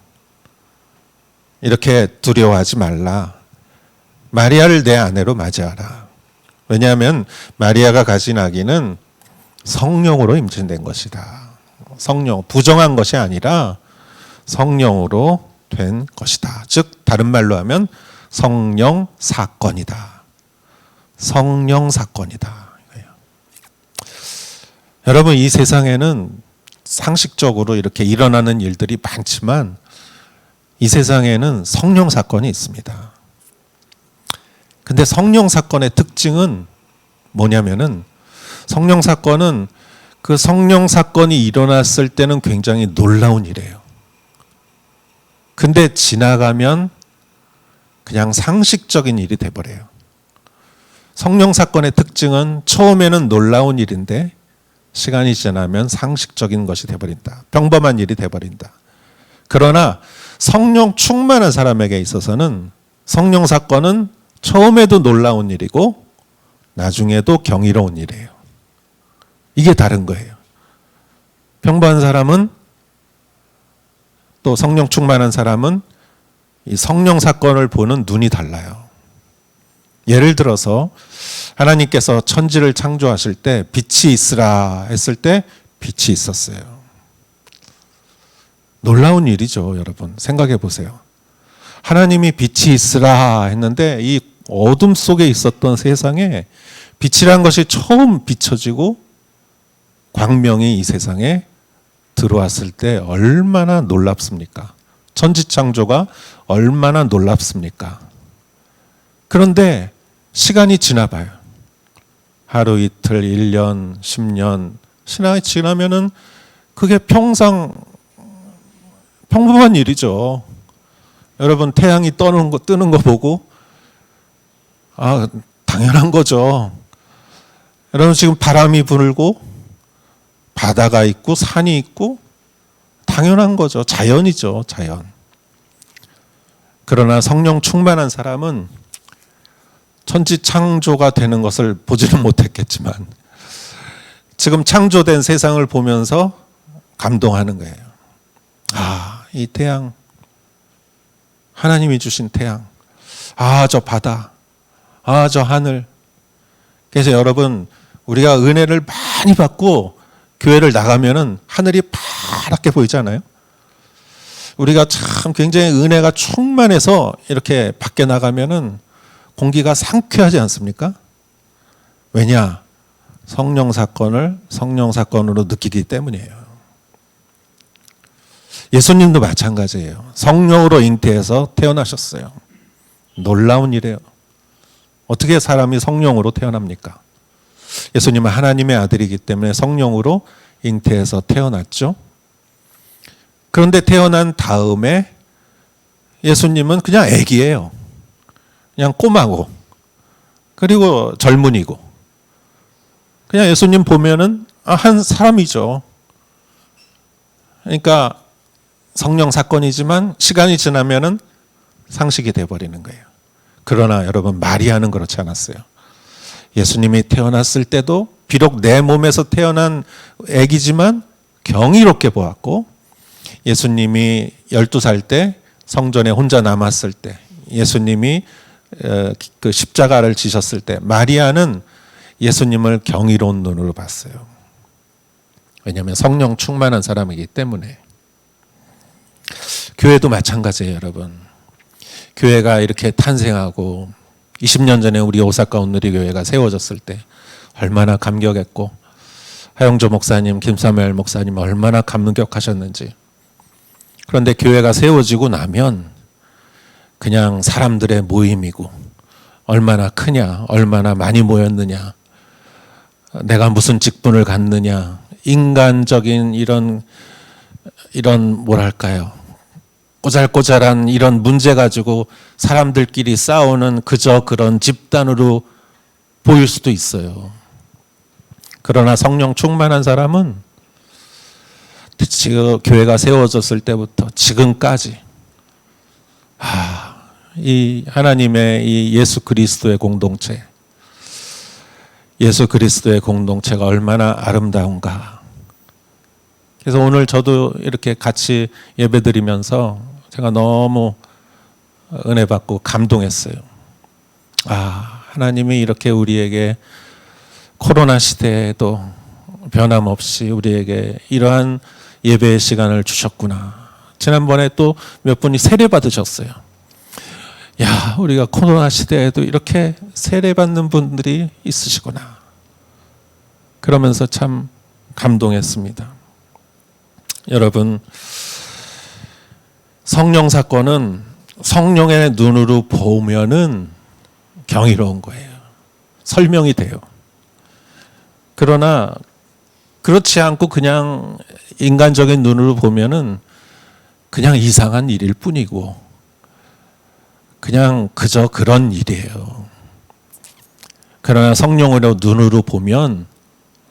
S5: 이렇게 두려워하지 말라. 마리아를 내 아내로 맞이하라. 왜냐하면 마리아가 가진 아기는 성령으로 임신된 것이다. 성령, 부정한 것이 아니라 성령으로 된 것이다. 즉 다른 말로 하면 성령 사건이다. 성령 사건이다. 여러분, 이 세상에는 상식적으로 이렇게 일어나는 일들이 많지만 이 세상에는 성령 사건이 있습니다. 근데 성령 사건의 특징은 뭐냐면은 성령 사건은 그 성령 사건이 일어났을 때는 굉장히 놀라운 일이에요. 근데 지나가면 그냥 상식적인 일이 돼버려요. 성령 사건의 특징은 처음에는 놀라운 일인데 시간이 지나면 상식적인 것이 돼버린다. 평범한 일이 돼버린다. 그러나 성령 충만한 사람에게 있어서는 성령 사건은 처음에도 놀라운 일이고 나중에도 경이로운 일이에요. 이게 다른 거예요. 평범한 사람은 또 성령 충만한 사람은 이 성령 사건을 보는 눈이 달라요. 예를 들어서 하나님께서 천지를 창조하실 때 빛이 있으라 했을 때 빛이 있었어요. 놀라운 일이죠, 여러분. 생각해 보세요. 하나님이 빛이 있으라 했는데 이 어둠 속에 있었던 세상에 빛이란 것이 처음 비춰지고 광명이 이 세상에 들어왔을 때 얼마나 놀랍습니까? 천지창조가 얼마나 놀랍습니까? 그런데 시간이 지나봐요. 하루 이틀, 1년, 10년 시간이 지나면은 그게 평범한 일이죠. 여러분, 태양이 뜨는 거 보고 당연한 거죠. 여러분, 지금 바람이 불고 바다가 있고 산이 있고 당연한 거죠. 자연이죠, 자연. 그러나 성령 충만한 사람은 천지 창조가 되는 것을 보지는 못했겠지만 지금 창조된 세상을 보면서 감동하는 거예요. 이 태양, 하나님이 주신 태양, 저 바다, 저 하늘. 그래서 여러분, 우리가 은혜를 많이 받고 교회를 나가면은 하늘이 파랗게 보이잖아요. 우리가 참 굉장히 은혜가 충만해서 이렇게 밖에 나가면은 공기가 상쾌하지 않습니까? 왜냐? 성령 사건을 성령 사건으로 느끼기 때문이에요. 예수님도 마찬가지예요. 성령으로 잉태해서 태어나셨어요. 놀라운 일이에요. 어떻게 사람이 성령으로 태어납니까? 예수님은 하나님의 아들이기 때문에 성령으로 잉태해서 태어났죠. 그런데 태어난 다음에 예수님은 그냥 애기예요. 그냥 꼬마고, 그리고 젊은이고. 그냥 예수님 보면은 한 사람이죠. 그러니까 성령 사건이지만 시간이 지나면은 상식이 돼버리는 거예요. 그러나 여러분, 마리아는 그렇지 않았어요. 예수님이 태어났을 때도 비록 내 몸에서 태어난 아기지만 경이롭게 보았고, 예수님이 12살 때 성전에 혼자 남았을 때, 예수님이 그 십자가를 지셨을 때 마리아는 예수님을 경이로운 눈으로 봤어요. 왜냐하면 성령 충만한 사람이기 때문에. 교회도 마찬가지예요, 여러분. 교회가 이렇게 탄생하고 20년 전에 우리 오사카 온누리교회가 세워졌을 때 얼마나 감격했고, 하영조 목사님, 김사무엘 목사님 얼마나 감격하셨는지. 그런데 교회가 세워지고 나면 그냥 사람들의 모임이고, 얼마나 크냐, 얼마나 많이 모였느냐, 내가 무슨 직분을 갖느냐, 인간적인 이런 뭐랄까요, 꼬잘꼬잘한 이런 문제 가지고 사람들끼리 싸우는 그저 그런 집단으로 보일 수도 있어요. 그러나 성령 충만한 사람은 지금 교회가 세워졌을 때부터 지금까지 이 하나님의 이 예수 그리스도의 공동체, 예수 그리스도의 공동체가 얼마나 아름다운가. 그래서 오늘 저도 이렇게 같이 예배드리면서 제가 너무 은혜 받고 감동했어요. 하나님이 이렇게 우리에게 코로나 시대에도 변함없이 우리에게 이러한 예배의 시간을 주셨구나. 지난번에 또 몇 분이 세례 받으셨어요. 야, 우리가 코로나 시대에도 이렇게 세례 받는 분들이 있으시구나. 그러면서 참 감동했습니다. 여러분, 성령 사건은 성령의 눈으로 보면은 경이로운 거예요. 설명이 돼요. 그러나 그렇지 않고 그냥 인간적인 눈으로 보면은 그냥 이상한 일일 뿐이고, 그냥 그저 그런 일이에요. 그러나 성령으로 눈으로 보면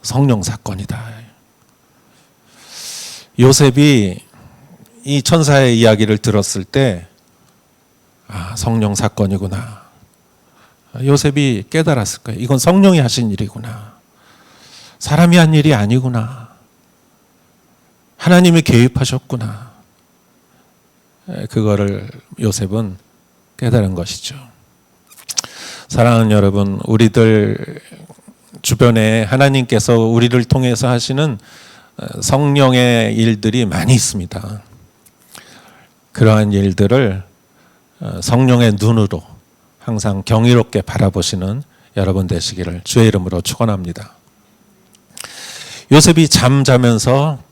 S5: 성령 사건이다. 요셉이 이 천사의 이야기를 들었을 때 성령 사건이구나. 요셉이 깨달았을 거예요. 이건 성령이 하신 일이구나. 사람이 한 일이 아니구나. 하나님이 개입하셨구나. 그거를 요셉은 깨달은 것이죠. 사랑하는 여러분, 우리들 주변에 하나님께서 우리를 통해서 하시는 성령의 일들이 많이 있습니다. 그러한 일들을 성령의 눈으로 항상 경이롭게 바라보시는 여러분 되시기를 주의 이름으로 축원합니다. 요셉이 잠자면서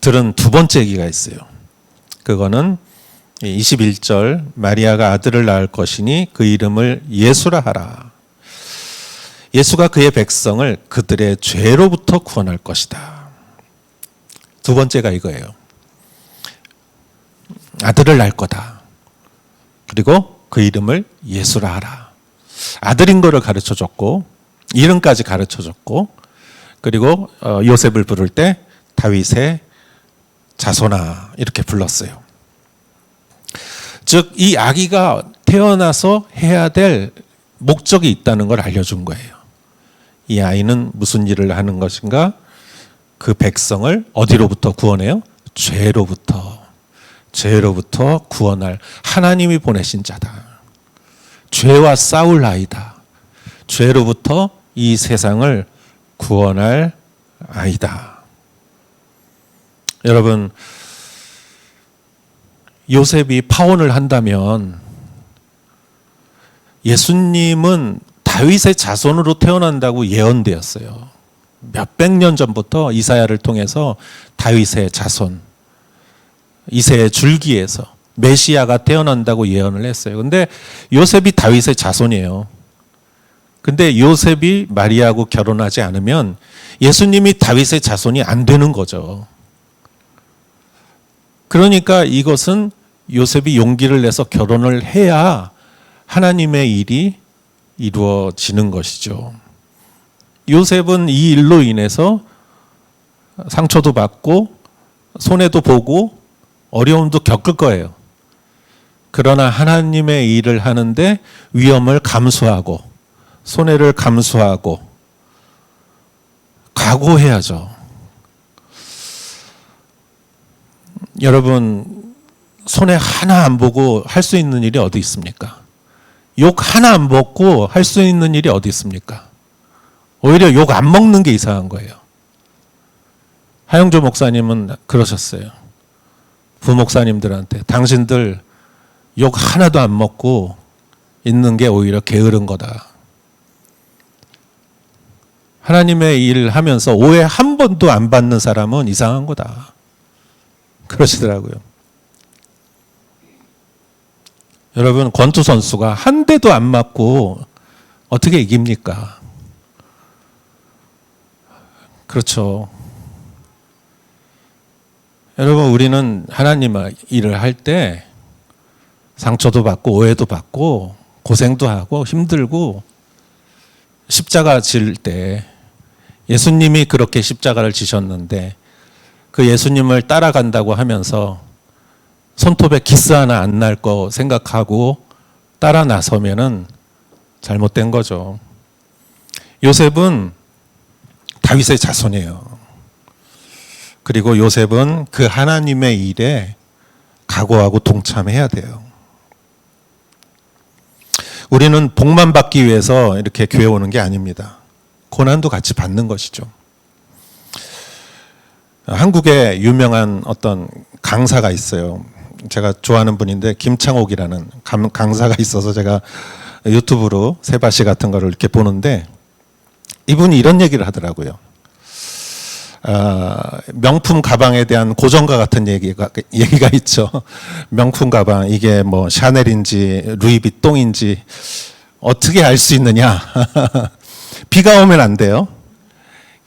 S5: 들은 두 번째 얘기가 있어요. 그거는 21절, 마리아가 아들을 낳을 것이니 그 이름을 예수라 하라. 예수가 그의 백성을 그들의 죄로부터 구원할 것이다. 두 번째가 이거예요. 아들을 낳을 거다. 그리고 그 이름을 예수라 하라. 아들인 거를 가르쳐줬고, 이름까지 가르쳐줬고, 그리고 요셉을 부를 때 다윗의 자손아 이렇게 불렀어요. 즉, 이 아기가 태어나서 해야 될 목적이 있다는 걸 알려준 거예요. 이 아이는 무슨 일을 하는 것인가? 그 백성을 어디로부터 구원해요? 죄로부터 구원할 하나님이 보내신 자다. 죄와 싸울 아이다. 죄로부터 이 세상을 구원할 아이다. 여러분, 요셉이 파혼을 한다면 예수님은 다윗의 자손으로 태어난다고 예언되었어요. 몇백 년 전부터 이사야를 통해서 다윗의 자손, 이새의 줄기에서 메시아가 태어난다고 예언을 했어요. 근데 요셉이 다윗의 자손이에요. 근데 요셉이 마리아하고 결혼하지 않으면 예수님이 다윗의 자손이 안 되는 거죠. 그러니까 이것은 요셉이 용기를 내서 결혼을 해야 하나님의 일이 이루어지는 것이죠. 요셉은 이 일로 인해서 상처도 받고 손해도 보고 어려움도 겪을 거예요. 그러나 하나님의 일을 하는데 위험을 감수하고 손해를 감수하고 각오해야죠. 여러분, 손해 하나 안 보고 할 수 있는 일이 어디 있습니까? 욕 하나 안 먹고 할 수 있는 일이 어디 있습니까? 오히려 욕 안 먹는 게 이상한 거예요. 하영조 목사님은 그러셨어요. 부목사님들한테 당신들 욕 하나도 안 먹고 있는 게 오히려 게으른 거다. 하나님의 일 하면서 오해 한 번도 안 받는 사람은 이상한 거다. 그러시더라고요. 여러분, 권투 선수가 한 대도 안 맞고 어떻게 이깁니까? 그렇죠. 여러분, 우리는 하나님 일을 할 때 상처도 받고 오해도 받고 고생도 하고 힘들고, 십자가 질 때 예수님이 그렇게 십자가를 지셨는데 그 예수님을 따라간다고 하면서 손톱에 기스 하나 안 날 거 생각하고 따라 나서면은 잘못된 거죠. 요셉은 다윗의 자손이에요. 그리고 요셉은 그 하나님의 일에 각오하고 동참해야 돼요. 우리는 복만 받기 위해서 이렇게 교회 오는 게 아닙니다. 고난도 같이 받는 것이죠. 한국에 유명한 어떤 강사가 있어요. 제가 좋아하는 분인데 김창옥이라는 강사가 있어서 제가 유튜브로 세바시 같은 거를 이렇게 보는데, 이분이 이런 얘기를 하더라고요. 명품 가방에 대한 고정과 같은 얘기가 있죠. 명품 가방, 이게 뭐 샤넬인지 루이비통인지 어떻게 알 수 있느냐. 비가 오면 안 돼요.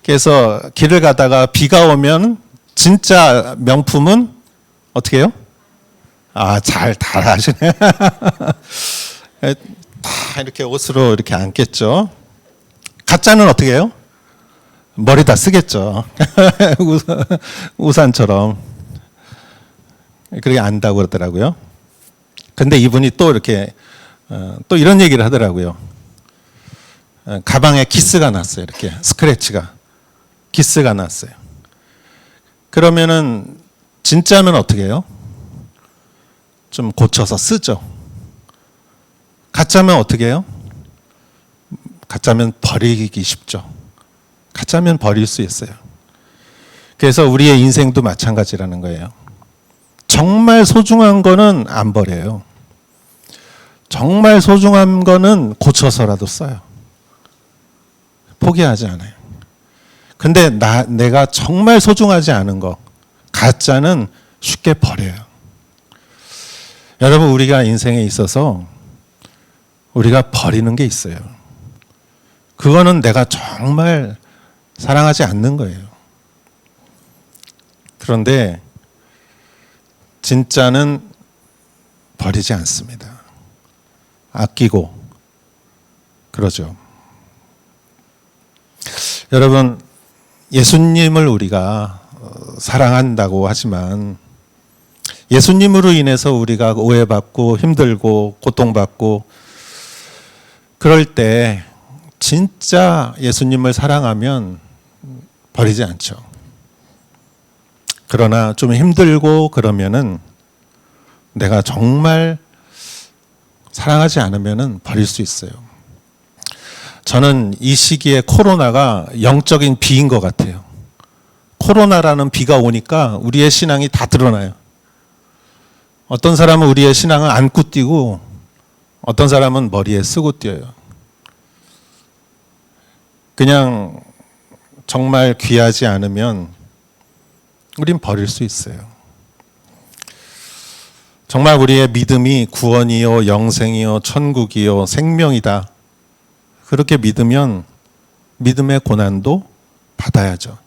S5: 그래서 길을 가다가 비가 오면 진짜 명품은 어떻게 해요? 잘 하시네. 다 이렇게 옷으로 이렇게 안겠죠. 가짜는 어떻게 해요? 머리 다 쓰겠죠. 우산처럼. 그렇게 안다고 그러더라고요. 근데 이분이 또 이렇게 또 이런 얘기를 하더라고요. 가방에 기스가 났어요. 이렇게 스크래치가. 기스가 났어요. 그러면은 진짜면 어떻게 해요? 좀 고쳐서 쓰죠. 가짜면 어떻게 해요? 가짜면 버리기 쉽죠. 가짜면 버릴 수 있어요. 그래서 우리의 인생도 마찬가지라는 거예요. 정말 소중한 거는 안 버려요. 정말 소중한 거는 고쳐서라도 써요. 포기하지 않아요. 근데 내가 정말 소중하지 않은 거, 가짜는 쉽게 버려요. 여러분, 우리가 인생에 있어서 우리가 버리는 게 있어요. 그거는 내가 정말 사랑하지 않는 거예요. 그런데 진짜는 버리지 않습니다. 아끼고 그러죠. 여러분, 예수님을 우리가 사랑한다고 하지만 예수님으로 인해서 우리가 오해받고 힘들고 고통받고 그럴 때 진짜 예수님을 사랑하면 버리지 않죠. 그러나 좀 힘들고 그러면은 내가 정말 사랑하지 않으면은 버릴 수 있어요. 저는 이 시기에 코로나가 영적인 비인 것 같아요. 코로나라는 비가 오니까 우리의 신앙이 다 드러나요. 어떤 사람은 우리의 신앙을 안고 뛰고 어떤 사람은 머리에 쓰고 뛰어요. 그냥 정말 귀하지 않으면 우린 버릴 수 있어요. 정말 우리의 믿음이 구원이요, 영생이요, 천국이요, 생명이다. 그렇게 믿으면 믿음의 고난도 받아야죠.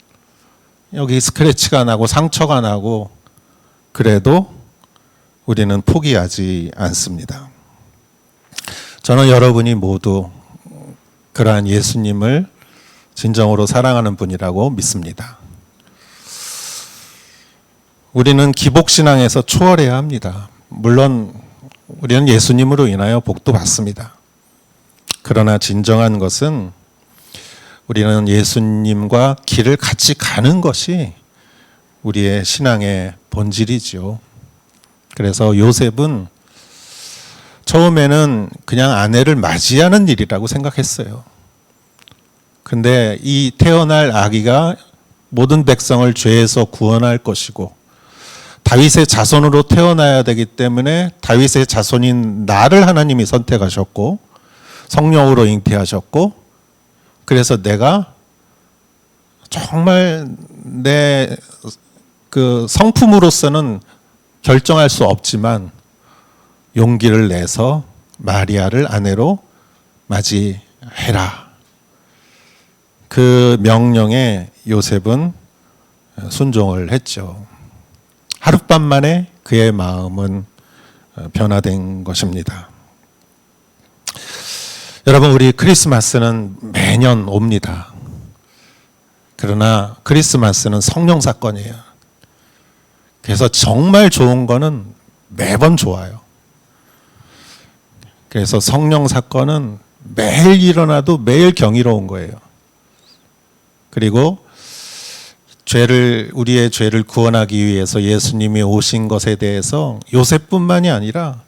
S5: 여기 스크래치가 나고 상처가 나고 그래도 우리는 포기하지 않습니다. 저는 여러분이 모두 그러한 예수님을 진정으로 사랑하는 분이라고 믿습니다. 우리는 기복신앙에서 초월해야 합니다. 물론 우리는 예수님으로 인하여 복도 받습니다. 그러나 진정한 것은 우리는 예수님과 길을 같이 가는 것이 우리의 신앙의 본질이지요. 그래서 요셉은 처음에는 그냥 아내를 맞이하는 일이라고 생각했어요. 근데 이 태어날 아기가 모든 백성을 죄에서 구원할 것이고 다윗의 자손으로 태어나야 되기 때문에 다윗의 자손인 나를 하나님이 선택하셨고 성령으로 잉태하셨고, 그래서 내가 정말 내 그 성품으로서는 결정할 수 없지만 용기를 내서 마리아를 아내로 맞이해라. 그 명령에 요셉은 순종을 했죠. 하룻밤 만에 그의 마음은 변화된 것입니다. 여러분, 우리 크리스마스는 매년 옵니다. 그러나 크리스마스는 성령 사건이에요. 그래서 정말 좋은 거는 매번 좋아요. 그래서 성령 사건은 매일 일어나도 매일 경이로운 거예요. 그리고 우리의 죄를 구원하기 위해서 예수님이 오신 것에 대해서 요셉뿐만이 아니라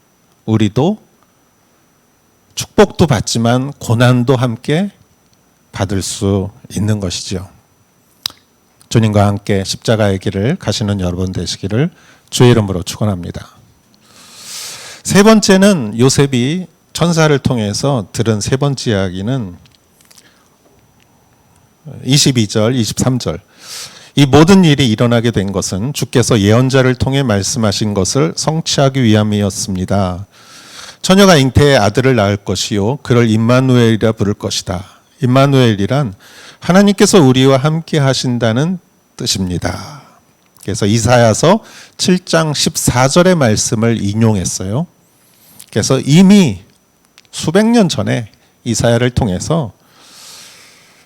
S5: 우리도 축복도 받지만 고난도 함께 받을 수 있는 것이죠. 주님과 함께 십자가의 길을 가시는 여러분 되시기를 주의 이름으로 축원합니다. 세 번째는 요셉이 천사를 통해서 들은 세 번째 이야기는 22절, 23절. 이 모든 일이 일어나게 된 것은 주께서 예언자를 통해 말씀하신 것을 성취하기 위함이었습니다. 처녀가 잉태의 아들을 낳을 것이요 그를 임마누엘이라 부를 것이다. 임마누엘이란 하나님께서 우리와 함께 하신다는 뜻입니다. 그래서 이사야서 7장 14절의 말씀을 인용했어요. 그래서 이미 수백 년 전에 이사야를 통해서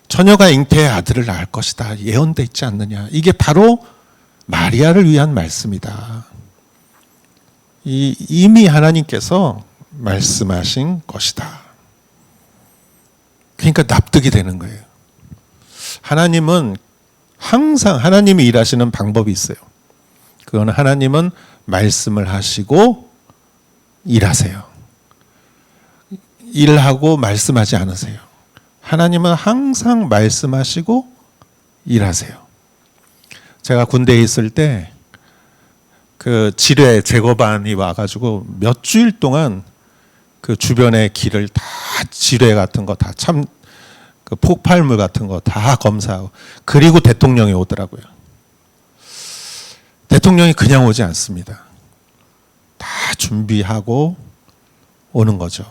S5: 처녀가 잉태의 아들을 낳을 것이다 예언돼 있지 않느냐. 이게 바로 마리아를 위한 말씀이다. 이미 하나님께서 말씀하신 것이다. 그러니까 납득이 되는 거예요. 하나님은 항상 하나님이 일하시는 방법이 있어요. 그건 하나님은 말씀을 하시고 일하세요. 일하고 말씀하지 않으세요. 하나님은 항상 말씀하시고 일하세요. 제가 군대에 있을 때 그 지뢰 제거반이 와가지고 몇 주일 동안 그 주변의 길을 다 지뢰 같은 거 다 참 그 폭발물 같은 거 다 검사하고, 그리고 대통령이 오더라고요. 대통령이 그냥 오지 않습니다. 다 준비하고 오는 거죠.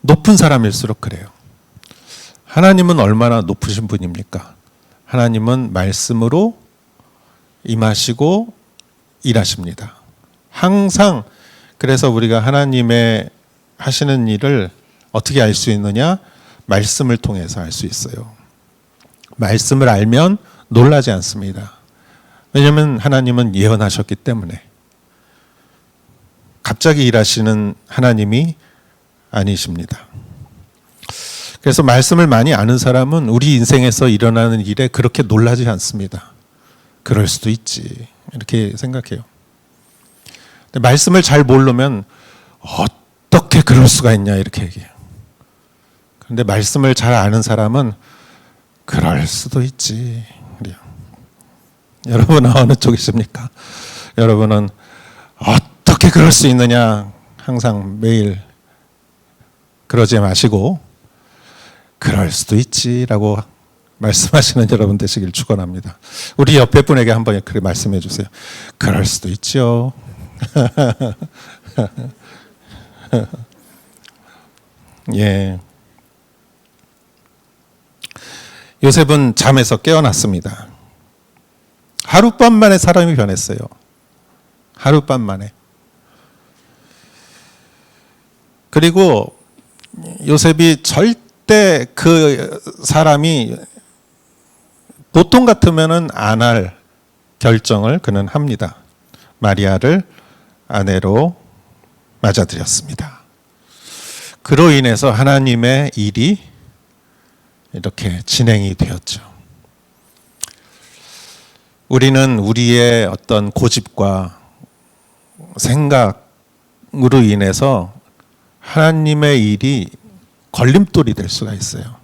S5: 높은 사람일수록 그래요. 하나님은 얼마나 높으신 분입니까? 하나님은 말씀으로 임하시고 일하십니다. 항상. 그래서 우리가 하나님의 하시는 일을 어떻게 알 수 있느냐? 말씀을 통해서 알 수 있어요. 말씀을 알면 놀라지 않습니다. 왜냐하면 하나님은 예언하셨기 때문에. 갑자기 일하시는 하나님이 아니십니다. 그래서 말씀을 많이 아는 사람은 우리 인생에서 일어나는 일에 그렇게 놀라지 않습니다. 그럴 수도 있지, 이렇게 생각해요. 근데 말씀을 잘 모르면 어떻게 그럴 수가 있냐 이렇게 얘기해요. 그런데 말씀을 잘 아는 사람은 그럴 수도 있지 그래요. 여러분은 어느 쪽이십니까? 여러분은 어떻게 그럴 수 있느냐 항상 매일 그러지 마시고 그럴 수도 있지라고 말씀하시는 여러분 되시길 축원합니다. 우리 옆에 분에게 한번 그렇게 말씀해 주세요. 그럴 수도 있죠. 예. 요셉은 잠에서 깨어났습니다. 하룻밤 만에 사람이 변했어요. 하룻밤 만에. 그리고 요셉이 절대 그 사람이 보통 같으면은 안 할 결정을 그는 합니다. 마리아를 아내로 맞아들였습니다. 그로 인해서 하나님의 일이 이렇게 진행이 되었죠. 우리는 우리의 어떤 고집과 생각으로 인해서 하나님의 일이 걸림돌이 될 수가 있어요.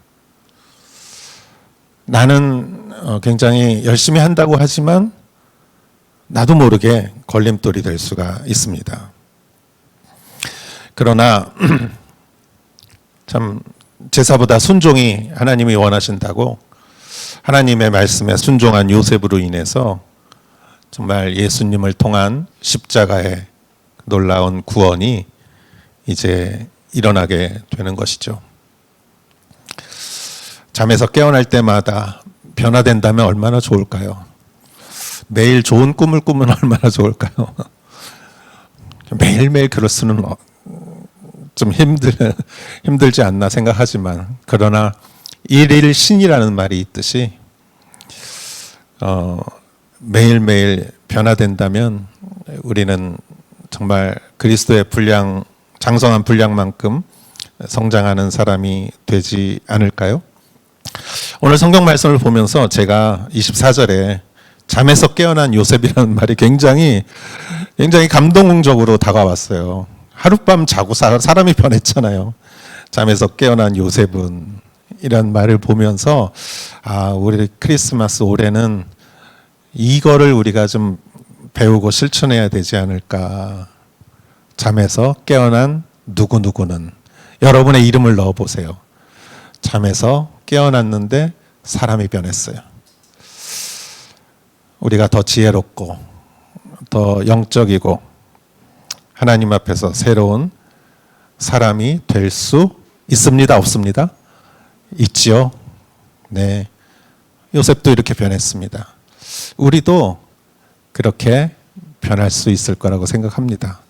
S5: 나는 굉장히 열심히 한다고 하지만 나도 모르게 걸림돌이 될 수가 있습니다. 그러나 참 제사보다 순종이 하나님이 원하신다고 하나님의 말씀에 순종한 요셉으로 인해서 정말 예수님을 통한 십자가의 놀라운 구원이 이제 일어나게 되는 것이죠. 잠에서 깨어날 때마다 변화된다면 얼마나 좋을까요? 매일 좋은 꿈을 꾸면 얼마나 좋을까요? 매일매일 그럴 수는 좀 힘들지 않나 생각하지만, 그러나 일일 신이라는 말이 있듯이 매일매일 변화된다면 우리는 정말 그리스도의 분량, 장성한 분량만큼 성장하는 사람이 되지 않을까요? 오늘 성경 말씀을 보면서 제가 24절에 잠에서 깨어난 요셉이라는 말이 굉장히 감동적으로 다가왔어요. 하룻밤 자고 사람이 변했잖아요. 잠에서 깨어난 요셉은 이란 말을 보면서 우리 크리스마스 올해는 이거를 우리가 좀 배우고 실천해야 되지 않을까. 잠에서 깨어난 누구누구는, 여러분의 이름을 넣어보세요. 잠에서 깨어났는데 사람이 변했어요. 우리가 더 지혜롭고 더 영적이고 하나님 앞에서 새로운 사람이 될 수 있습니다, 없습니다? 있지요. 네, 요셉도 이렇게 변했습니다. 우리도 그렇게 변할 수 있을 거라고 생각합니다.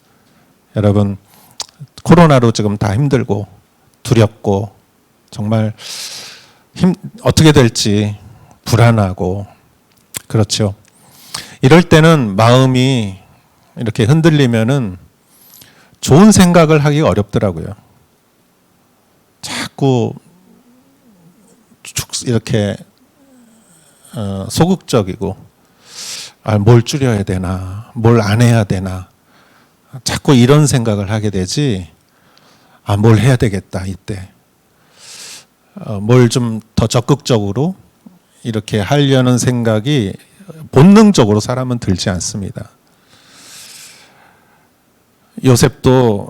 S5: 여러분, 코로나로 지금 다 힘들고 두렵고 정말 어떻게 될지 불안하고 그렇죠. 이럴 때는 마음이 이렇게 흔들리면은 좋은 생각을 하기 어렵더라고요. 자꾸 이렇게 소극적이고 뭘 줄여야 되나, 뭘 안 해야 되나, 자꾸 이런 생각을 하게 되지. 뭘 해야 되겠다 이때. 뭘 좀 더 적극적으로 이렇게 하려는 생각이 본능적으로 사람은 들지 않습니다. 요셉도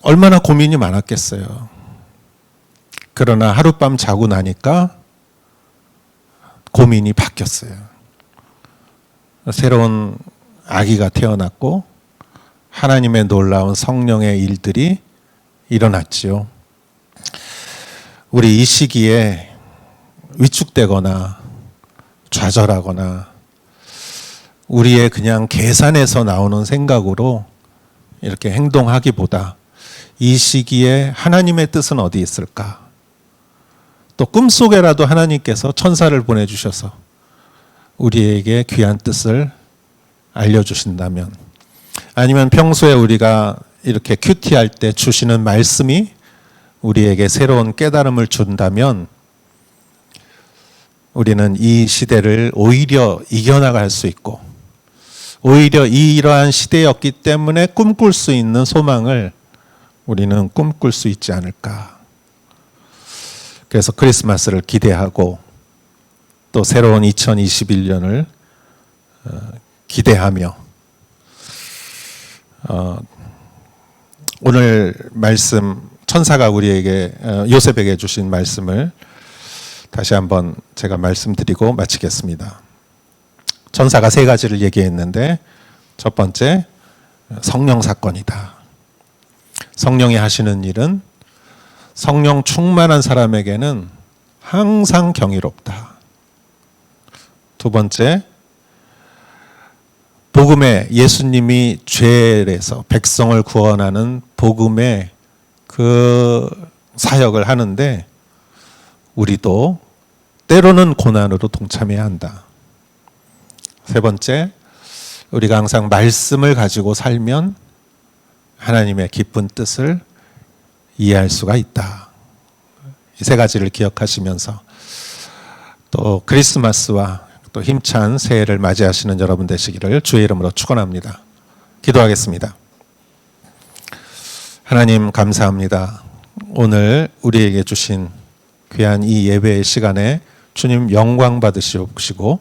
S5: 얼마나 고민이 많았겠어요. 그러나 하룻밤 자고 나니까 고민이 바뀌었어요. 새로운 아기가 태어났고 하나님의 놀라운 성령의 일들이 일어났지요. 우리 이 시기에 위축되거나 좌절하거나 우리의 그냥 계산에서 나오는 생각으로 이렇게 행동하기보다 이 시기에 하나님의 뜻은 어디 있을까? 또 꿈속에라도 하나님께서 천사를 보내주셔서 우리에게 귀한 뜻을 알려주신다면, 아니면 평소에 우리가 이렇게 큐티할 때 주시는 말씀이 우리에게 새로운 깨달음을 준다면 우리는 이 시대를 오히려 이겨나갈 수 있고, 오히려 이러한 시대였기 때문에 꿈꿀 수 있는 소망을 우리는 꿈꿀 수 있지 않을까. 그래서 크리스마스를 기대하고 또 새로운 2021년을 기대하며 오늘 말씀, 천사가 우리에게 요셉에게 주신 말씀을 다시 한번 제가 말씀드리고 마치겠습니다. 천사가 세 가지를 얘기했는데, 첫 번째, 성령 사건이다. 성령이 하시는 일은 성령 충만한 사람에게는 항상 경이롭다. 두 번째, 복음의, 예수님이 죄에서 백성을 구원하는 복음의 그 사역을 하는데 우리도 때로는 고난으로 동참해야 한다. 세 번째, 우리가 항상 말씀을 가지고 살면 하나님의 기쁜 뜻을 이해할 수가 있다. 이 세 가지를 기억하시면서 또 크리스마스와 또 힘찬 새해를 맞이하시는 여러분 되시기를 주의 이름으로 축원합니다. 기도하겠습니다. 하나님 감사합니다. 오늘 우리에게 주신 귀한 이 예배의 시간에 주님 영광 받으시옵시고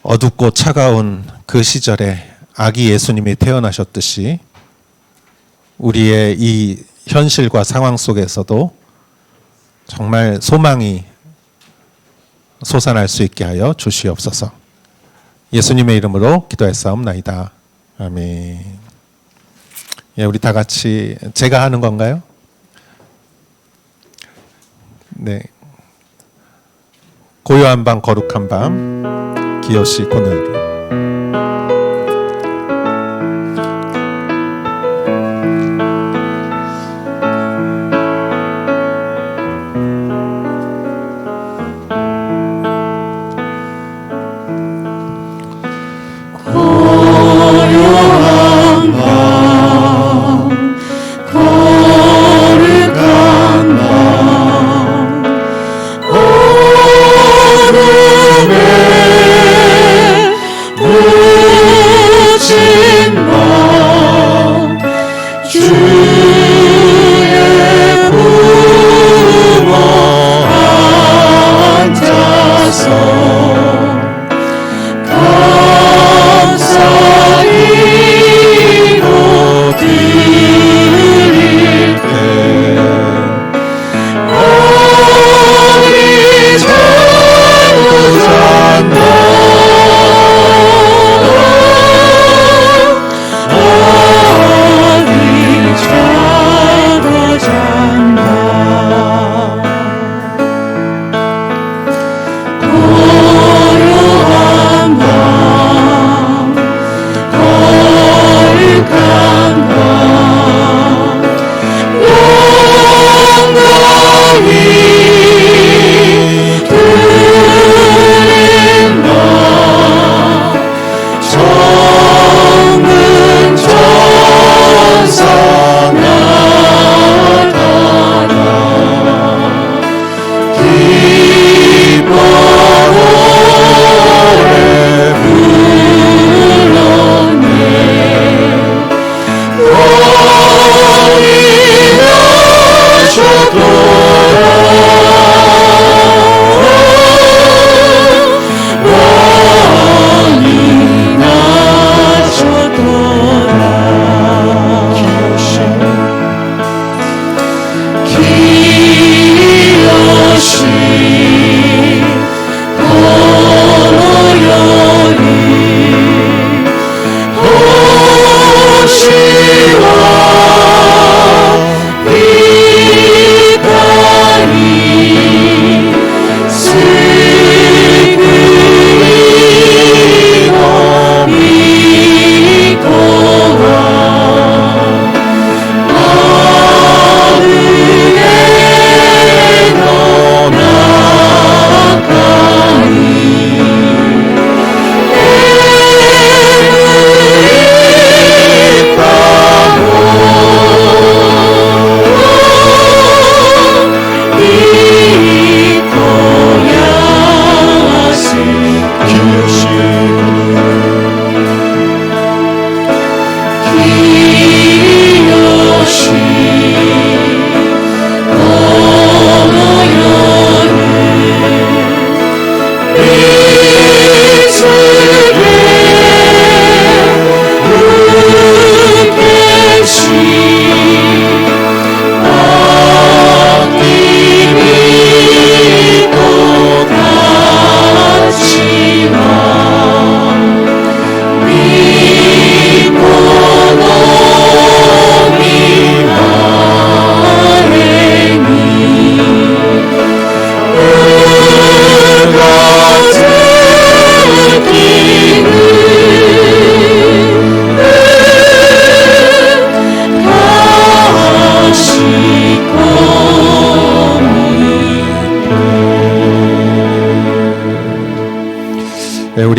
S5: 어둡고 차가운 그 시절에 아기 예수님이 태어나셨듯이 우리의 이 현실과 상황 속에서도 정말 소망이 솟아날 수 있게 하여 주시옵소서. 예수님의 이름으로 기도했사옵나이다. 아멘. 예, 우리 다 같이 제가 하는 건가요? 네. 고요한 밤 거룩한 밤 기요시 코너로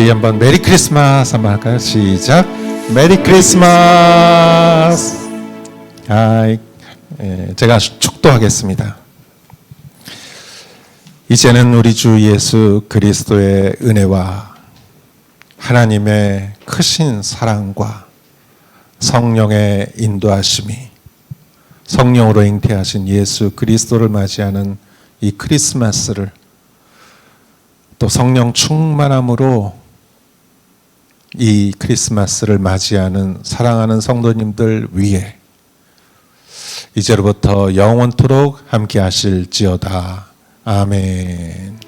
S5: 우리 한번 메리 크리스마스 한번 할까요? 시작. 메리 크리스마스. 하이. 제가 축도하겠습니다. 이제는 우리 주 예수 그리스도의 은혜와 하나님의 크신 사랑과 성령의 인도하심이, 성령으로 잉태하신 예수 그리스도를 맞이하는 이 크리스마스를 또 성령 충만함으로 이 크리스마스를 맞이하는 사랑하는 성도님들 위에 이제로부터 영원토록 함께 하실지어다. 아멘.